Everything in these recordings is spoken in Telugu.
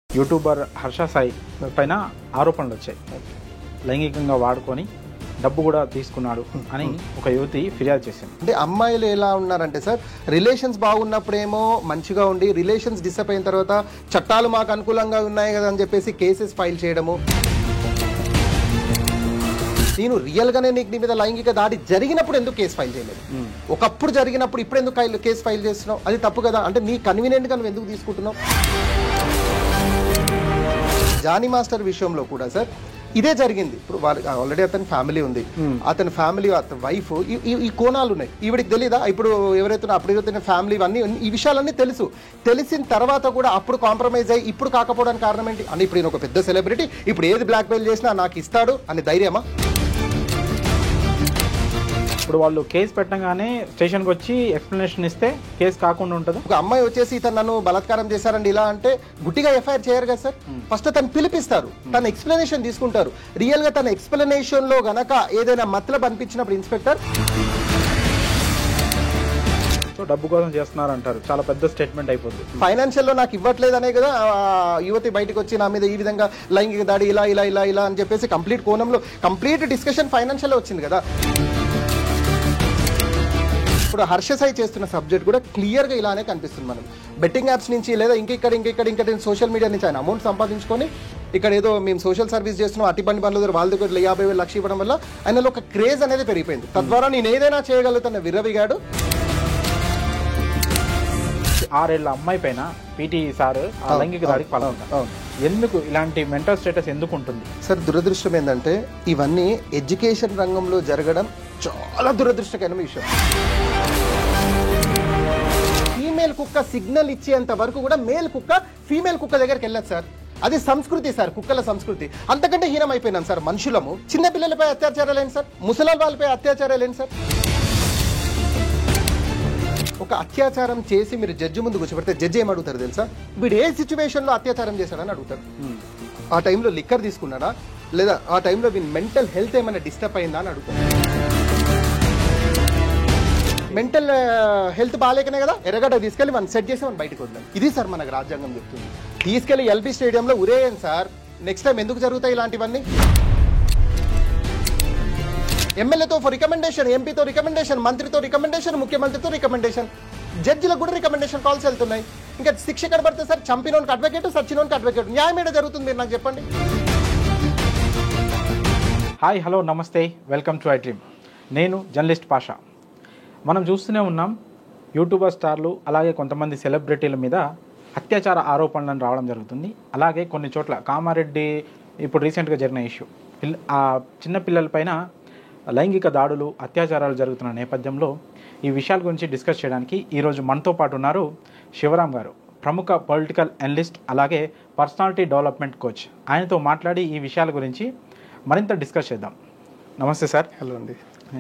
యూట్యూబర్ హర్ష సాయి పైన ఆరోపణలు వచ్చాయి. లైంగికంగా వాడుకొని డబ్బు కూడా తీసుకున్నాడు అని ఒక యువతి ఫిర్యాదు చేసింది. అంటే అమ్మాయిలు ఎలా ఉన్నారంటే సార్, రిలేషన్స్ బాగున్నప్పుడేమో మంచిగా ఉండి రిలేషన్స్ డిస్టర్బ్ అయిన తర్వాత చట్టాలు మాకు అనుకూలంగా ఉన్నాయి కదా అని చెప్పేసి కేసెస్ ఫైల్ చేయడము. నేను రియల్గానే నీకు నీ మీద లైంగిక దాడి జరిగినప్పుడు ఎందుకు కేసు ఫైల్ చేయలేదు? ఒకప్పుడు జరిగినప్పుడు ఇప్పుడు ఎందుకు కేసు ఫైల్ చేస్తున్నావు? అది తప్పు కదా. అంటే నీ కన్వీనియంట్గా నువ్వు ఎందుకు తీసుకుంటున్నావు? జానీ మాస్టర్ విషయంలో కూడా సార్ ఇదే జరిగింది. ఇప్పుడు వాళ్ళకి ఆల్రెడీ అతని ఫ్యామిలీ ఉంది, అతని ఫ్యామిలీ అతని వైఫ్, ఈ కోణాలు ఉన్నాయి. ఈవిడికి తెలీదా? ఇప్పుడు ఎవరైతే అప్పుడు ఫ్యామిలీ ఇవన్నీ ఈ విషయాలన్నీ తెలిసిన తర్వాత కూడా అప్పుడు కాంప్రమైజ్ అయ్యి ఇప్పుడు కాకపోవడానికి కారణం ఏంటి? అని ఇప్పుడు నేను ఒక పెద్ద సెలబ్రిటీ, ఇప్పుడు ఏది బ్లాక్ మెయిల్ చేసినా నాకు ఇస్తాడు అని ధైర్యమా? ఇప్పుడు వాళ్ళు కేసు పెట్టగానే స్టేషన్కి వచ్చి ఎక్స్ప్లెనేషన్ ఇస్తే కేసు కాకుండా ఉంటుంది. ఒక అమ్మాయి వచ్చేసి ఇతను నన్ను బలాత్కారం చేశారండి ఇలా అంటే గుట్టిగా ఎఫ్ఐఆర్ చేయరు కదా సార్. ఫస్ట్ తను పిలిపిస్తారు, తన ఎక్స్ప్లెనేషన్ తీసుకుంటారు. రియల్ గా తన ఎక్స్ప్లెనేషన్ లో గనక ఏదైనా మతలబ్ అనిపించినప్పుడు ఇన్స్పెక్టర్ డబ్బు కోసం చేస్తున్నారు అంటారు, చాలా పెద్ద స్టేట్మెంట్ అయిపోతుంది. ఫైనాన్షియల్ లో నాకు ఇవ్వట్లేదనే కదా యువతి బయటకు వచ్చి నా మీద ఈ విధంగా లైంగిక దాడి ఇలా ఇలా ఇలా ఇలా అని చెప్పేసి కంప్లీట్ కోణంలో కంప్లీట్ డిస్కషన్ ఫైనాన్షియల్ లో వచ్చింది కదా. ఇప్పుడు హర్ష సాయి చేస్తున్న సబ్జెక్ట్ కూడా క్లియర్గా ఇలానే కనిపిస్తుంది. మనం బెట్టింగ్ యాప్స్ నుంచి లేదా ఇంకెక్కడ సోషల్ మీడియా నుంచి ఆయన అమౌంట్ సంపాదించుకొని ఇక్కడ ఏదో మేము సోషల్ సర్వీస్ చేస్తున్నాం, అట్టి బండ్ల దగ్గర వాళ్ళ దగ్గర 50,000 లక్ష ఇవ్వడం వల్ల ఆయనలో ఒక క్రేజ్ అనేది పెరిగిపోయింది. తద్వారా నేను ఏదైనా చేయగలుగుతాను విర్రవిగాడు. 6 ఏళ్ల అమ్మాయి పైన పీటీ సార్ లైంగిక దాడికి పాల్గొంటారు. ఎందుకు ఇలాంటి మెంటల్ స్టేటస్ ఎందుకు ఉంటుంది సార్? దురదృష్టం ఏంటంటే ఇవన్నీ ఎడ్యుకేషన్ రంగంలో జరగడం చాలా దురదృష్టకరమైన విషయం. ఫీమేల్ కుక్క సిగ్నల్ ఇచ్చేంత వరకు కూడా మేల్ కుక్క ఫీమేల్ కుక్క దగ్గరికి వెళ్ళదు సార్. అది సంస్కృతి సార్, కుక్కల సంస్కృతి. అంతకంటే హీనం అయిపోయినాం సార్ మనుషులము. చిన్నపిల్లలపై అత్యాచారాలు ఏంటి సార్? ముసలాల వాళ్ళపై అత్యాచారాలు ఏంటి సార్? ఒక అత్యాచారం చేసి మీరు జడ్జి ముందు కూర్చోబెడితే జడ్జి ఏం అడుగుతారు తెలుసా? వీడు ఏ సిచ్యువేషన్లో అత్యాచారం చేశాడని అడుగుతారు. ఆ టైంలో లిక్కర్ తీసుకున్నాడా, లేదా ఆ టైంలో వీని మెంటల్ హెల్త్ ఏమైనా డిస్టర్బ్ అయిందా అని అడుగుతారు. మెంటల్ హెల్త్ బాగాలేకనే కదా ఎర్రగడ్డ తీసుకెళ్ళి మనం సెట్ చేసి మనం బయటకు వద్దాం. ఇది సార్ మనకు రాజ్యాంగం చెప్తుంది. తీసుకెళ్లి ఎల్బీ స్టేడియంలో ఉరేయండి సార్. నెక్స్ట్ టైం ఎందుకు జరుగుతాయి ఇలాంటివన్నీ? ఎమ్మెల్యేతో రికమెండేషన్, ఎంపీతో రికమెండేషన్, మంత్రితో రికమెండేషన్, ముఖ్యమంత్రితో రికమెండేషన్, జడ్జిలకు కూడా రికమెండేషన్ కాల్స్ వెళ్తున్నాయి. ఇంకా శిక్ష ఎక్కడ పడుతుంది సార్? చంపినోనికి అడ్వకేట్, సచ్చినోనికి అడ్వకేట్. న్యాయం ఏడ జరుగుతుంది మీరు నాకు చెప్పండి. హాయ్, హలో, నమస్తే, వెల్కమ్ టు ఐ డ్రీమ్. నేను జర్నలిస్ట్ పాషా. మనం చూస్తూనే ఉన్నాం యూట్యూబర్ స్టార్లు అలాగే కొంతమంది సెలబ్రిటీల మీద అత్యాచార ఆరోపణలను రావడం జరుగుతుంది. అలాగే కొన్ని చోట్ల కామారెడ్డి ఇప్పుడు రీసెంట్గా జరిగిన ఇష్యూ, ఆ చిన్నపిల్లలపైన లైంగిక దాడులు అత్యాచారాలు జరుగుతున్న నేపథ్యంలో ఈ విషయాల గురించి డిస్కస్ చేయడానికి ఈరోజు మనతో పాటు ఉన్నారు శివరాం గారు, ప్రముఖ పొలిటికల్ అనలిస్ట్ అలాగే పర్సనాలిటీ డెవలప్మెంట్ కోచ్. ఆయనతో మాట్లాడి ఈ విషయాల గురించి మరింత డిస్కస్ చేద్దాం. నమస్తే సార్. హలో అండి,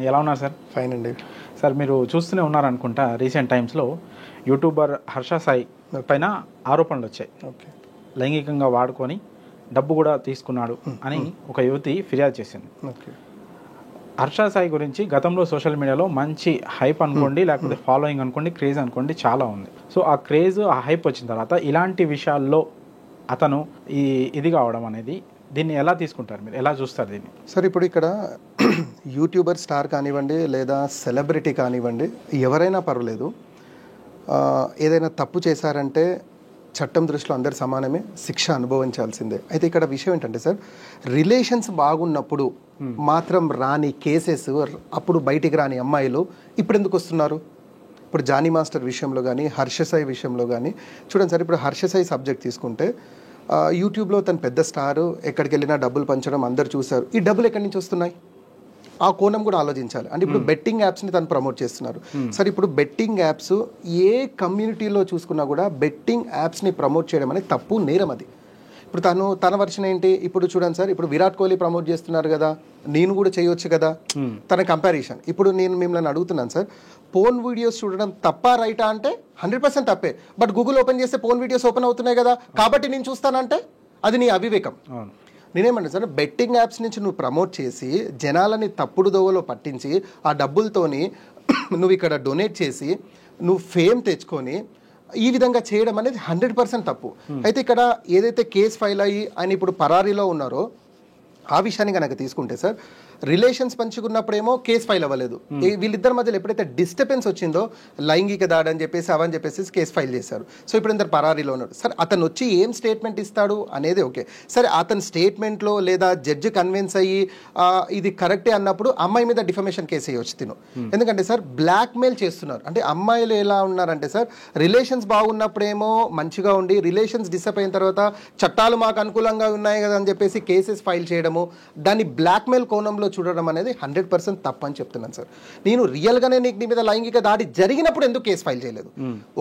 ఎలా ఉన్నారు సార్? ఫైన్ అండి. సార్, మీరు చూస్తూనే ఉన్నారనుకుంటా రీసెంట్ టైమ్స్లో యూట్యూబర్ హర్ష సాయి పైన ఆరోపణలు వచ్చాయి. ఓకే, లైంగికంగా వాడుకొని డబ్బు కూడా తీసుకున్నాడు అని ఒక యువతి ఫిర్యాదు చేసింది. ఓకే. హర్ష సాయి గురించి గతంలో సోషల్ మీడియాలో మంచి హైప్ అనుకోండి, లేకపోతే ఫాలోయింగ్ అనుకోండి, క్రేజ్ అనుకోండి, చాలా ఉంది. సో ఆ క్రేజ్, ఆ హైప్ వచ్చిన తర్వాత ఇలాంటి విషయాల్లో అతను ఇది కావడం అనేది, దీన్ని ఎలా తీసుకుంటారు మీరు, ఎలా చూస్తారు దీన్ని? సార్, ఇప్పుడు ఇక్కడ యూట్యూబర్ స్టార్ కానివ్వండి లేదా సెలబ్రిటీ కానివ్వండి, ఎవరైనా పర్వాలేదు, ఏదైనా తప్పు చేశారంటే చట్టం దృష్టిలో అందరు సమానమే, శిక్ష అనుభవించాల్సిందే. అయితే ఇక్కడ విషయం ఏంటంటే సార్, రిలేషన్స్ బాగున్నప్పుడు మాత్రం రాని కేసెస్, అప్పుడు బయటికి రాని అమ్మాయిలు ఇప్పుడు ఎందుకు వస్తున్నారు? ఇప్పుడు జానీ మాస్టర్ విషయంలో కానీ హర్ష సాయి విషయంలో కానీ చూడండి సార్. ఇప్పుడు హర్ష సాయి సబ్జెక్ట్ తీసుకుంటే యూట్యూబ్లో తను పెద్ద స్టారు, ఎక్కడికి వెళ్ళినా డబ్బులు పంచడం అందరు చూశారు. ఈ డబ్బులు ఎక్కడి నుంచి వస్తున్నాయి? ఆ కోణం కూడా ఆలోచించాలి. అంటే ఇప్పుడు బెట్టింగ్ యాప్స్ని తను ప్రమోట్ చేస్తున్నారు. సరే, ఇప్పుడు బెట్టింగ్ యాప్స్ ఏ కమ్యూనిటీలో చూసుకున్నా కూడా బెట్టింగ్ యాప్స్ని ప్రమోట్ చేయడం అనేది తప్పు, నేరం అది. ఇప్పుడు తన వర్షన్ ఏంటి? ఇప్పుడు చూడండి సార్, ఇప్పుడు విరాట్ కోహ్లీ ప్రమోట్ చేస్తున్నారు కదా, నేను కూడా చేయొచ్చు కదా, తన కంపారిజన్. ఇప్పుడు నేను మిమ్మల్ని అడుగుతున్నాను సార్, పోన్ వీడియోస్ చూడడం తప్ప రైటా అంటే 100% తప్పే. బట్ గూగుల్ ఓపెన్ చేస్తే పోన్ వీడియోస్ ఓపెన్ అవుతున్నాయి కదా, కాబట్టి నేను చూస్తానంటే అది నీ అవివేకం. నేనేమంటాను సార్, బెట్టింగ్ యాప్స్ నుంచి నువ్వు ప్రమోట్ చేసి జనాలని తప్పుడు దోవలో పట్టించి ఆ డబ్బులతోని నువ్వు ఇక్కడ డొనేట్ చేసి నువ్వు ఫేమ్ తెచ్చుకొని ఈ విధంగా చేయడం అనేది 100% తప్పు. అయితే ఇక్కడ ఏదైతే కేసు ఫైల్ అయ్యి ఆయన ఇప్పుడు పరారీలో ఉన్నారో ఆ విషయాన్ని కనుక తీసుకుంటే సార్, రిలేషన్స్ పంచుకున్నప్పుడేమో కేసు ఫైల్ అవ్వలేదు. వీళ్ళిద్దరి మధ్యలో ఎప్పుడైతే డిస్టర్బెన్స్ వచ్చిందో, లైంగిక దాడి అని చెప్పేసి అవని చెప్పేసి కేసు ఫైల్ చేశారు. సో ఇప్పుడు ఇందరు పరారీలో ఉన్నారు. సరే అతను వచ్చి ఏం స్టేట్మెంట్ ఇస్తాడు అనేది ఓకే. సరే అతని స్టేట్మెంట్లో లేదా జడ్జి కన్విన్స్ అయ్యి ఇది కరెక్టే అన్నప్పుడు అమ్మాయి మీద డిఫమేషన్ కేసు వేయవచ్చు తిను. ఎందుకంటే సార్ బ్లాక్మెయిల్ చేస్తున్నారు. అంటే అమ్మాయిలు ఎలా ఉన్నారంటే సార్, రిలేషన్స్ బాగున్నప్పుడేమో మంచిగా ఉండి రిలేషన్స్ డిస్టర్బ్ అయిన తర్వాత చట్టాలు మాకు అనుకూలంగా ఉన్నాయి కదా అని చెప్పేసి కేసెస్ ఫైల్ చేయడము, దాన్ని బ్లాక్మెయిల్ కోణంలో చూడడం అనేది 100% తప్పు అని చెప్తున్నాను సార్. నేను రియల్గానే నీ మీద లైంగిక దాడి జరిగినప్పుడు ఎందుకు కేసు ఫైల్ చేయలేదు,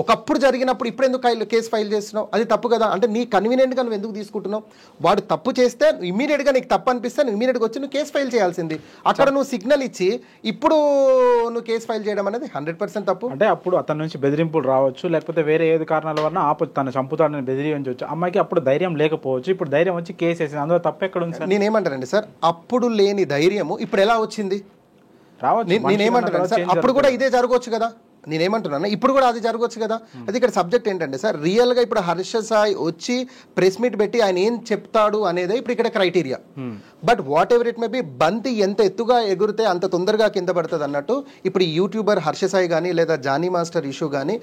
ఒకప్పుడు జరిగినప్పుడు ఇప్పుడు ఎందుకు కేసు ఫైల్ చేస్తున్నావు, అది తప్పు కదా. అంటే నీ కన్వీనియంట్గా నువ్వు ఎందుకు తీసుకుంటున్నావు? వాడు తప్పు చేస్తే ఇమీడియట్గా నీకు తప్పు అనిపిస్తే నువ్వు ఇమీడియట్గా వచ్చి నువ్వు కేసు ఫైల్ చేయాల్సింది. అక్కడ నువ్వు సిగ్నల్ ఇచ్చి ఇప్పుడు నువ్వు కేసు ఫైల్ చేయడం అనేది 100% తప్పు. అంటే అప్పుడు అతని నుంచి బెదిరింపులు రావచ్చు, లేకపోతే వేరే ఏది కారణాల వల్ల తను చంపుతాడని బెదిరించవచ్చు. అమ్మాయికి అప్పుడు ధైర్యం లేకపోవచ్చు, ఇప్పుడు ధైర్యం వచ్చి కేసు వేసింది. అందులో తప్పు ఎక్కడ ఉంది సార్? నేనేమంటానండి సార్, అప్పుడు లేని ధైర్యము ఇప్పుడు ఎలా వచ్చింది రావచ్చు. నేనేమంటాను సార్, అప్పుడు కూడా ఇదే జరగవచ్చు కదా. నేనేమంటున్నాను ఇప్పుడు కూడా అది జరగవచ్చు కదా. అది ఇక్కడ సబ్జెక్ట్ ఏంటంటే సార్, రియల్గా ఇప్పుడు హర్ష సాయి వచ్చి ప్రెస్ మీట్ పెట్టి ఆయన ఏం చెప్తాడు అనేదే ఇప్పుడు ఇక్కడ criteria. But whatever it may B, బంతి ఎంత ఎత్తుగా ఎగురితే అంత తొందరగా కింద పడుతుంది అన్నట్టు ఇప్పుడు ఈ యూట్యూబర్ హర్ష సాయి కానీ లేదా జానీ మాస్టర్ ఇష్యూ కానీ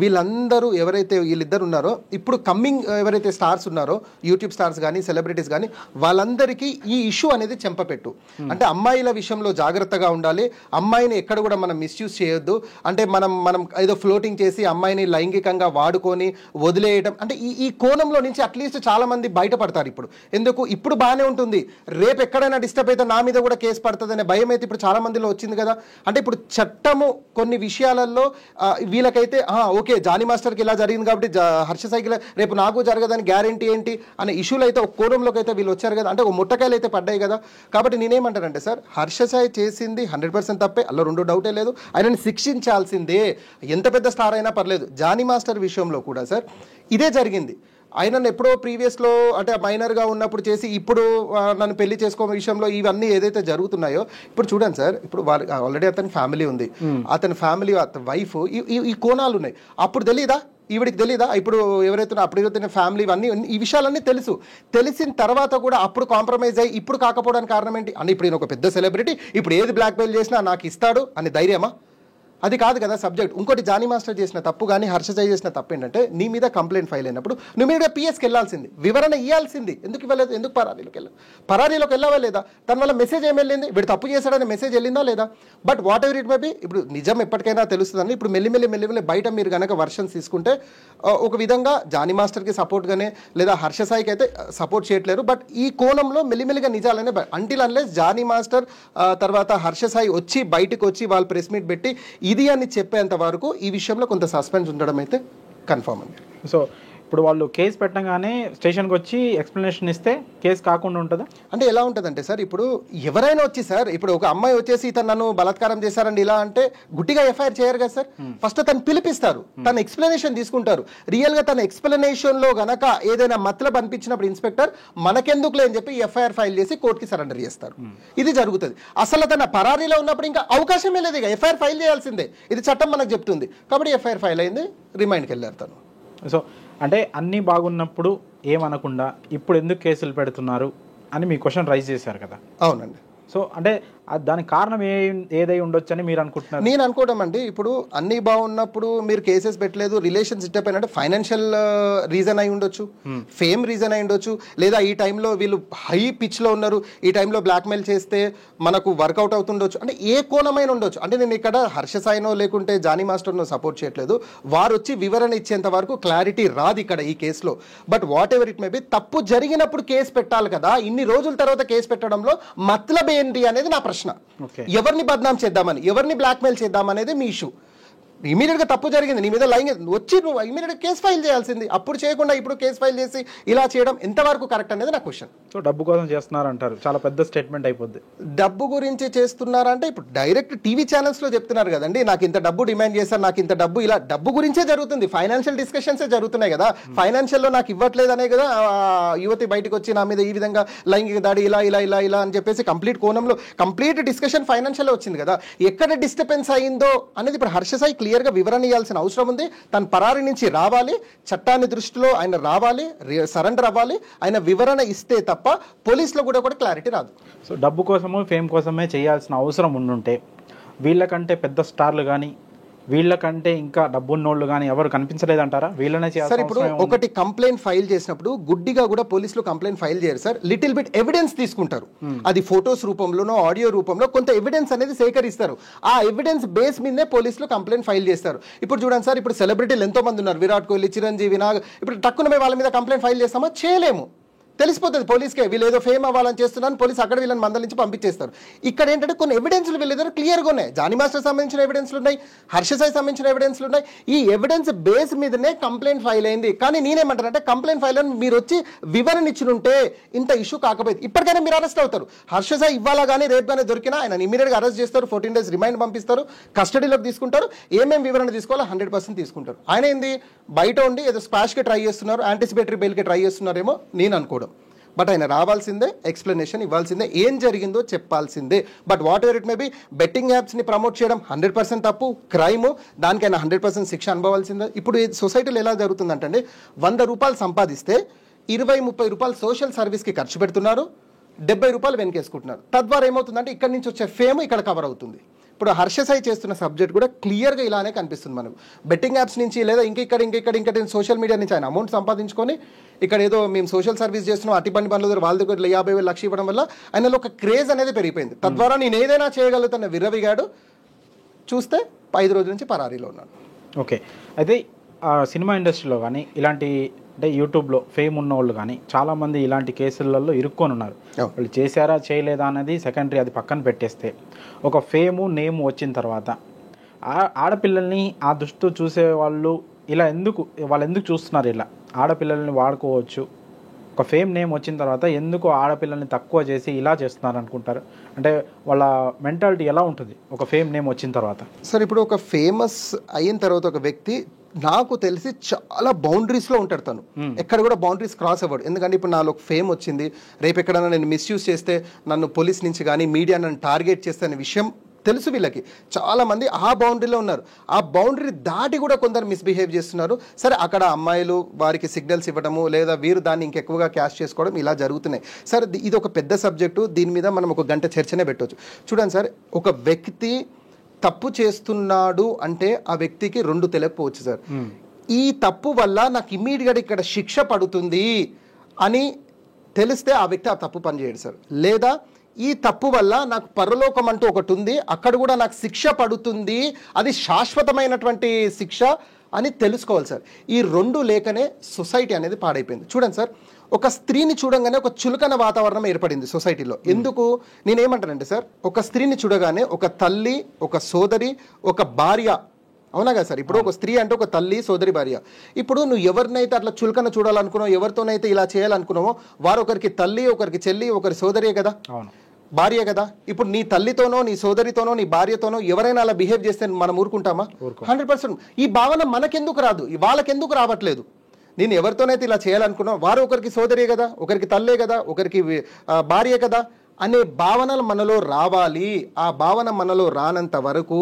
వీళ్ళందరూ ఎవరైతే వీళ్ళిద్దరు ఉన్నారో ఇప్పుడు కమ్మింగ్ ఎవరైతే స్టార్స్ ఉన్నారో యూట్యూబ్ స్టార్స్ కానీ సెలబ్రిటీస్ కానీ వాళ్ళందరికీ ఈ ఇష్యూ అనేది చెంపపెట్టు. అంటే అమ్మాయిల విషయంలో జాగ్రత్తగా ఉండాలి, అమ్మాయిని ఎక్కడ కూడా మనం మిస్యూజ్ చేయొద్దు. అంటే మనం ఏదో ఫ్లోటింగ్ చేసి అమ్మాయిని లైంగికంగా వాడుకొని వదిలేయడం, అంటే ఈ కోణంలో నుంచి అట్లీస్ట్ చాలా మంది బయటపడతారు. ఎందుకు ఇప్పుడు బాగానే ఉంటుంది, రేపు ఎక్కడైనా డిస్టర్బ్ అయితే నా మీద కూడా కేసు పడుతుంది అనే భయం అయితే ఇప్పుడు చాలా మందిలో వచ్చింది కదా. అంటే ఇప్పుడు చట్టము కొన్ని విషయాలలో వీళ్ళకైతే ఓకే జానీ మాస్టర్కి ఇలా జరిగింది కాబట్టి హర్ష సాయికి రేపు నాకు జరగదని గ్యారంటీ ఏంటి అనే ఇష్యూలు అయితే ఒక కోణంలోకి అయితే వీళ్ళు వచ్చారు కదా. అంటే ఒక ముట్టకాయలు అయితే పడ్డాయి కదా. కాబట్టి నేనేమంటానంటే సార్, హర్ష సాయి చేసింది 100% తప్పే, అలా రెండు డౌటే లేదు. ఆయనని శిక్షించాల్సిందే, ఎంత పెద్ద స్టార్ అయినా పర్లేదు. జానీ మాస్టర్ విషయంలో కూడా సార్ ఇదే జరిగింది. ఆయనను ఎప్పుడో ప్రీవియస్లో అంటే మైనర్గా ఉన్నప్పుడు చేసి ఇప్పుడు నన్ను పెళ్లి చేసుకో విషయంలో ఇవన్నీ ఏదైతే జరుగుతున్నాయో ఇప్పుడు చూడండి సార్, ఇప్పుడు వాళ్ళు ఆల్రెడీ అతని ఫ్యామిలీ ఉంది, అతని ఫ్యామిలీ అతని వైఫ్, ఈ కోణాలు ఉన్నాయి. అప్పుడు తెలీదా ఈవిడికి తెలీదా? ఇప్పుడు ఎవరైతే అప్పుడు ఫ్యామిలీ ఇవన్నీ ఈ విషయాలన్నీ తెలిసిన తర్వాత కూడా అప్పుడు కాంప్రమైజ్ అయ్యి ఇప్పుడు కాకపోవడానికి కారణం ఏంటి? అని ఇప్పుడు నేను ఒక పెద్ద సెలబ్రిటీ, ఇప్పుడు ఏది బ్లాక్మెయిల్ చేసినా నాకు ఇస్తాడు అని ధైర్యమా? అది కాదు కదా సబ్జెక్ట్. ఇంకోటి జానీ మాస్టర్ చేసిన తప్పు కానీ హర్ష సాయి చేసిన తప్పు ఏంటంటే, నీ మీద కంప్లైంట్ ఫైల్ అయినప్పుడు నువ్వు మీద పిఎస్కి వెళ్ళాల్సింది, వివరణ ఇవ్వాల్సింది. ఎందుకు ఇవ్వలేదు? ఎందుకు పరారీలోకి వెళ్ళావా లేదా? దానివల్ల మెసేజ్ ఏం వెళ్ళింది? వీడు తప్పు చేశాడని మెసేజ్ వెళ్ళిందా లేదా? But whatever it may B, ఇప్పుడు నిజం ఎప్పటికైనా తెలుస్తుందని ఇప్పుడు మెల్లిమెల్లి బయట మీరు కనుక వర్షన్స్ తీసుకుంటే ఒక విధంగా జానీ మాస్టర్కి సపోర్ట్గానే లేదా హర్ష సాయికి అయితే సపోర్ట్ చేయట్లేరు. బట్ ఈ కోణంలో మెల్లిమెల్లిగా నిజాలనే అంటిల్ అన్లెస్ జానీ మాస్టర్ తర్వాత హర్ష సాయి వచ్చి బయటకు వచ్చి వాళ్ళు ప్రెస్ మీట్ పెట్టి ఇది అని చెప్పేంత వరకు ఈ విషయంలో కొంత సస్పెన్స్ ఉండడం అయితే కన్ఫర్మ్ అండి. సో ఇప్పుడు వాళ్ళు కేసు పెట్టగానే స్టేషన్కి వచ్చి ఎక్స్ప్లెనేషన్ ఇస్తే కేసు కాకుండా ఉంటుందా? అంటే ఎలా ఉంటుందంటే సార్, ఇప్పుడు ఎవరైనా వచ్చి సార్, ఇప్పుడు ఒక అమ్మాయి వచ్చేసి తను నన్ను బలాత్కారం చేశారండి ఇలా అంటే గుట్టిగా ఎఫ్ఐఆర్ చేయరు కదా సార్. ఫస్ట్ తను పిలిపిస్తారు, తన ఎక్స్ప్లెనేషన్ తీసుకుంటారు. రియల్గా తన ఎక్స్ప్లెనేషన్లో గనక ఏదైనా మతలబ్ అనిపించినప్పుడు ఇన్స్పెక్టర్ మనకెందుకులే అని చెప్పి ఎఫ్ఐఆర్ ఫైల్ చేసి కోర్టుకి సరెండర్ చేస్తారు. ఇది జరుగుతుంది. అసలు తన పరారీలో ఉన్నప్పుడు ఇంకా అవకాశమే లేదు, ఇక ఎఫ్ఐఆర్ ఫైల్ చేయాల్సిందే. ఇది చట్టం మనకు చెప్తుంది. కాబట్టి ఎఫ్ఐఆర్ ఫైల్ అయింది, రిమైండ్కి వెళ్ళారు తను. సో అంటే అన్నీ బాగున్నప్పుడు ఏమనకుండా ఇప్పుడు ఎందుకు కేసులు పెడుతున్నారు అని మీ క్వశ్చన్ రైజ్ చేశారు కదా? అవునండి. సో అంటే దానికి కారణం ఏదై ఉండొచ్చు అని మీరు అనుకుంటున్నారు? నేను అనుకోవడం అండి, ఇప్పుడు అన్నీ బాగున్నప్పుడు మీరు కేసెస్ పెట్టలేదు, రిలేషన్స్ డిస్టర్బ్ అయినట్టు ఫైనాన్షియల్ రీజన్ అయి ఉండొచ్చు, ఫేమ్ రీజన్ అయి ఉండొచ్చు, లేదా ఈ టైంలో వీళ్ళు హై పిచ్లో ఉన్నారు, ఈ టైంలో బ్లాక్మెయిల్ చేస్తే మనకు వర్కౌట్ అవుతుండొచ్చు. అంటే ఏ కోణమైన ఉండొచ్చు. అంటే నేను ఇక్కడ హర్ష సాయినో లేకుంటే జానీ మాస్టర్నో సపోర్ట్ చేయట్లేదు. వారు వచ్చి వివరణ ఇచ్చేంత వరకు క్లారిటీ రాదు ఇక్కడ ఈ కేసులో. But whatever it may B, తప్పు జరిగినప్పుడు కేసు పెట్టాలి కదా. ఇన్ని రోజుల తర్వాత కేసు పెట్టడంలో మతలబ్ ఏంటి అనేది నా ప్రశ్న. ఎవరిని బద్నాం చేద్దామని, ఎవరిని బ్లాక్మెయిల్ చేద్దామనేది మీ ఇష్యూ. ఇమీడియట్గా తప్పు జరిగింది, నీ మీద వచ్చి నువ్వు ఇమీడియట్గా కేసు ఫైల్ చేయాల్సింది. అప్పుడు చేయకుండా ఇప్పుడు కేసు ఫైల్ చేసి ఇలా చేయడం ఎంతవరకు కరెక్ట్ అనేది నా క్వశ్చన్. సో డబ్బు కోసం చేస్తున్నారంటారు, చాలా పెద్ద స్టేట్మెంట్ అయిపోద్ది. డబ్బు గురించి చేస్తున్నారంటే ఇప్పుడు డైరెక్ట్ టీవీ ఛానల్స్లో చెప్తున్నారు కదండి, నాకు ఇంత డబ్బు డిమాండ్ చేశారు, నాకు ఇంత డబ్బు, ఇలా డబ్బు గురించే జరుగుతుంది. ఫైనాన్షియల్ డిస్కషన్సే జరుగుతున్నాయి కదా. ఫైనాన్షియల్లో నాకు ఇవ్వట్లేదనే కదా యువతి బయటకు వచ్చి నా మీద ఈ విధంగా లైంగిక దాడి ఇలా ఇలా ఇలా ఇలా అని చెప్పేసి కంప్లీట్ కోణంలో కంప్లీట్ డిస్కషన్ ఫైనాన్షియల్లో వచ్చింది కదా. ఎక్కడ డిస్టర్బెన్స్ అయిందో అనేది ఇప్పుడు హర్ష సాయి క్లియర్ క్లియర్గా వివరణ ఇవ్వాల్సిన అవసరం ఉంది. తన పరారి నుంచి రావాలి, చట్టాన్ని దృష్టిలో ఆయన రావాలి, సరెండర్ అవ్వాలి. ఆయన వివరణ ఇస్తే తప్ప పోలీసులో కూడా క్లారిటీ రాదు. సో డబ్బు కోసము ఫేమ్ కోసమే చేయాల్సిన అవసరం ఉండుంటే వీళ్ళకంటే పెద్ద స్టార్లు కానీ వీళ్ళకంటే ఇంకా డబ్బున్నోళ్ళు కానీ ఎవరు కనిపించలేదంటారా? వీళ్ళనే సార్ ఇప్పుడు ఒకటి కంప్లైంట్ ఫైల్ చేసినప్పుడు గుడ్డిగా కూడా పోలీసులు కంప్లైంట్ ఫైల్ చేయరు సార్. లిటిల్ బిట్ ఎవిడెన్స్ తీసుకుంటారు. అది ఫొటోస్ రూపంలోనో ఆడియో రూపంలో కొంత ఎవిడెన్స్ అనేది సేకరిస్తారు. ఆ ఎవిడెన్స్ బేస్ మీదే పోలీసులు కంప్లైంట్ ఫైల్ చేస్తారు. ఇప్పుడు చూడండి సార్, ఇప్పుడు సెలబ్రిటీలు ఎంతో మంది ఉన్నారు, విరాట్ కోహ్లీ, చిరంజీవి, నాగ్. ఇప్పుడు టక్కున వాళ్ళ మీద కంప్లైంట్ ఫైల్ చేస్తామా? చేయలేము. తెలిసిపోతుంది పోలీస్కే వీళ్ళు ఏదో ఫేమ్ అవ్వాలని చేస్తున్నాను, పోలీస్ అక్కడ వీళ్ళని మందలించి పంపించేస్తారు. ఇక్కడ ఏంటంటే కొన్ని ఎవిడెన్స్లు వీళ్ళ దగ్గర క్లియర్గా ఉన్నాయి. జానీ మాస్టర్ సంబంధించిన ఎవిడెన్స్లు ఉన్నాయి, హర్ష సాయి సంబంధించిన ఎవిడెన్స్లు ఉన్నాయి. ఈ ఎవిడెన్స్ బేస్ మీదనే కంప్లైంట్ ఫైల్ అయింది. కానీ నేనేమంటానంటే కంప్లైంట్ ఫైల్ అని మీరు వచ్చి వివరణ ఇచ్చినుంటే ఇంత ఇష్యూ కాకపోయింది. ఇప్పటికైనా మీరు అరెస్ట్ అవుతారు. హర్ష సాయి ఇవ్వాలా కానీ రేపు కానీ దొరికినా ఆయన ఇమీడియట్గా అరెస్ట్ చేస్తారు, 14 days రిమైండ్ పంపిస్తారు, కస్టడీలోకి తీసుకుంటారు. ఏమేమి వివరణ తీసుకోవాలో 100% తీసుకుంటారు. ఆయన ఏంది బయట ఉండి ఏదో స్పాష్కి ట్రై చేస్తున్నారు, యాంటిసిపేటరీ బెయిల్కి ట్రై చేస్తున్నారేమో నేను అనుకోవడం. బట్ ఆయన రావాల్సిందే, ఎక్స్ప్లెనేషన్ ఇవ్వాల్సిందే, ఏం జరిగిందో చెప్పాల్సిందే. But whatever it may be, betting యాప్స్ని ప్రమోట్ చేయడం 100% తప్పు, క్రైమ్. దానికైనా 100% శిక్ష అనుభవాల్సిందే. ఇప్పుడు సొసైటీలో ఎలా జరుగుతుందంటే 100 రూపాయలు సంపాదిస్తే 20-30 రూపాయలు సోషల్ సర్వీస్కి ఖర్చు పెడుతున్నారు, 70 రూపాయలు వెనకేసుకుంటున్నారు. తద్వారా ఏమవుతుందంటే ఇక్కడి నుంచి వచ్చే ఫేమ్ ఇక్కడ కవర్ అవుతుంది. ఇప్పుడు హర్ష సాయి చేస్తున్న సబ్జెక్ట్ కూడా క్లియర్గా ఇలానే కనిపిస్తుంది మనకు. బెట్టింగ్ యాప్స్ నుంచి లేదా ఇంకెక్కడ సోషల్ మీడియా నుంచి ఆయన అమౌంట్ సంపాదించుకొని ఇక్కడ ఏదో మేము సోషల్ సర్వీస్ చేస్తున్నాం, అట్టి పని పనులు వాళ్ళ దగ్గర 50,000 లక్ష ఇవ్వడం వల్ల ఆయనలో ఒక క్రేజ్ అనేది పెరిగిపోయింది. తద్వారా నేను ఏదైనా చేయగలుగుతున్న విర్రవిగాడు చూస్తే 5 రోజుల నుంచి పరారీలో ఉన్నాడు. ఓకే, అయితే సినిమా ఇండస్ట్రీలో కానీ ఇలాంటి అంటే యూట్యూబ్లో ఫేమ్ ఉన్న వాళ్ళు కానీ చాలామంది ఇలాంటి కేసులలో ఇరుక్కొని ఉన్నారు. వాళ్ళు చేశారా చేయలేదా అనేది సెకండరీ, అది పక్కన పెట్టేస్తే ఒక ఫేము నేమ్ వచ్చిన తర్వాత ఆడపిల్లల్ని ఆ దృష్టితో చూసే వాళ్ళు ఇలా వాళ్ళు ఎందుకు చూస్తున్నారు? ఇలా ఆడపిల్లల్ని వాడుకోవచ్చు, ఒక ఫేమ్ నేమ్ వచ్చిన తర్వాత ఎందుకు ఆడపిల్లల్ని తక్కువ చేసి ఇలా చేస్తున్నారు అనుకుంటారు? అంటే వాళ్ళ మెంటాలిటీ ఎలా ఉంటుంది ఒక ఫేమ్ నేమ్ వచ్చిన తర్వాత? సార్ ఇప్పుడు ఒక ఫేమస్ అయిన తర్వాత ఒక వ్యక్తి నాకు తెలిసి చాలా బౌండరీస్లో ఉంటాడు. తను ఎక్కడ కూడా బౌండరీస్ క్రాస్ అవ్వడు. ఎందుకంటే ఇప్పుడు నాలో ఫేమ్ వచ్చింది, రేపు ఎక్కడైనా నేను మిస్యూజ్ చేస్తే నన్ను పోలీస్ నుంచి కానీ మీడియా నన్ను టార్గెట్ చేస్తే అనే విషయం తెలుసు వీళ్ళకి. చాలామంది ఆ బౌండరీలో ఉన్నారు. ఆ బౌండరీ దాటి కూడా కొందరు మిస్బిహేవ్ చేస్తున్నారు. సరే అక్కడ అమ్మాయిలు వారికి సిగ్నల్స్ ఇవ్వడము లేదా వీరు దాన్ని ఇంకెక్కువగా క్యాష్ చేసుకోవడం ఇలా జరుగుతున్నాయి. సార్ ఇది ఒక పెద్ద సబ్జెక్టు, దీని మీద మనం ఒక గంట చర్చనే పెట్టవచ్చు. చూడండి సార్, ఒక వ్యక్తి తప్పు చేస్తున్నాడు అంటే ఆ వ్యక్తికి 2 తెలియకపోవచ్చు సార్. ఈ తప్పు వల్ల నాకు ఇమ్మీడియట్గా ఇక్కడ శిక్ష పడుతుంది అని తెలిస్తే ఆ వ్యక్తి ఆ తప్పు పని చేయడు సార్. లేదా ఈ తప్పు వల్ల నాకు పరలోకం అంటూ ఒకటి ఉంది, అక్కడ కూడా నాకు శిక్ష పడుతుంది, అది శాశ్వతమైనటువంటి శిక్ష అని తెలుసుకోవాలి సార్. ఈ 2 లేకనే సొసైటీ అనేది పాడైపోయింది. చూడండి సార్, ఒక స్త్రీని చూడంగానే ఒక చులకన వాతావరణం ఏర్పడింది సొసైటీలో. ఎందుకు నేనేమంటానంటే సార్, ఒక స్త్రీని చూడగానే ఒక తల్లి, ఒక సోదరి, ఒక భార్య, అవునా కదా సార్? ఇప్పుడు ఒక స్త్రీ అంటే ఒక తల్లి, సోదరి, భార్య. ఇప్పుడు నువ్వు ఎవరినైతే అట్లా చులకన చూడాలనుకున్నావు, ఎవరితోనైతే ఇలా చేయాలనుకున్నావో వారు ఒకరికి తల్లి, ఒకరికి చెల్లి, ఒకరి సోదరియే కదా, భార్య కదా. ఇప్పుడు నీ తల్లితోనో నీ సోదరితోనో నీ భార్యతోనో ఎవరైనా అలా బిహేవ్ చేస్తే మనం ఊరుకుంటామా? 100%. ఈ భావన మనకెందుకు రాదు, వాళ్ళకెందుకు రావట్లేదు? నేను ఎవరితోనైతే ఇలా చేయాలనుకున్నా వారు ఒకరికి సోదరే కదా, ఒకరికి తల్లే కదా, ఒకరికి భార్య కదా అనే భావనలు మనలో రావాలి. ఆ భావన మనలో రానంత వరకు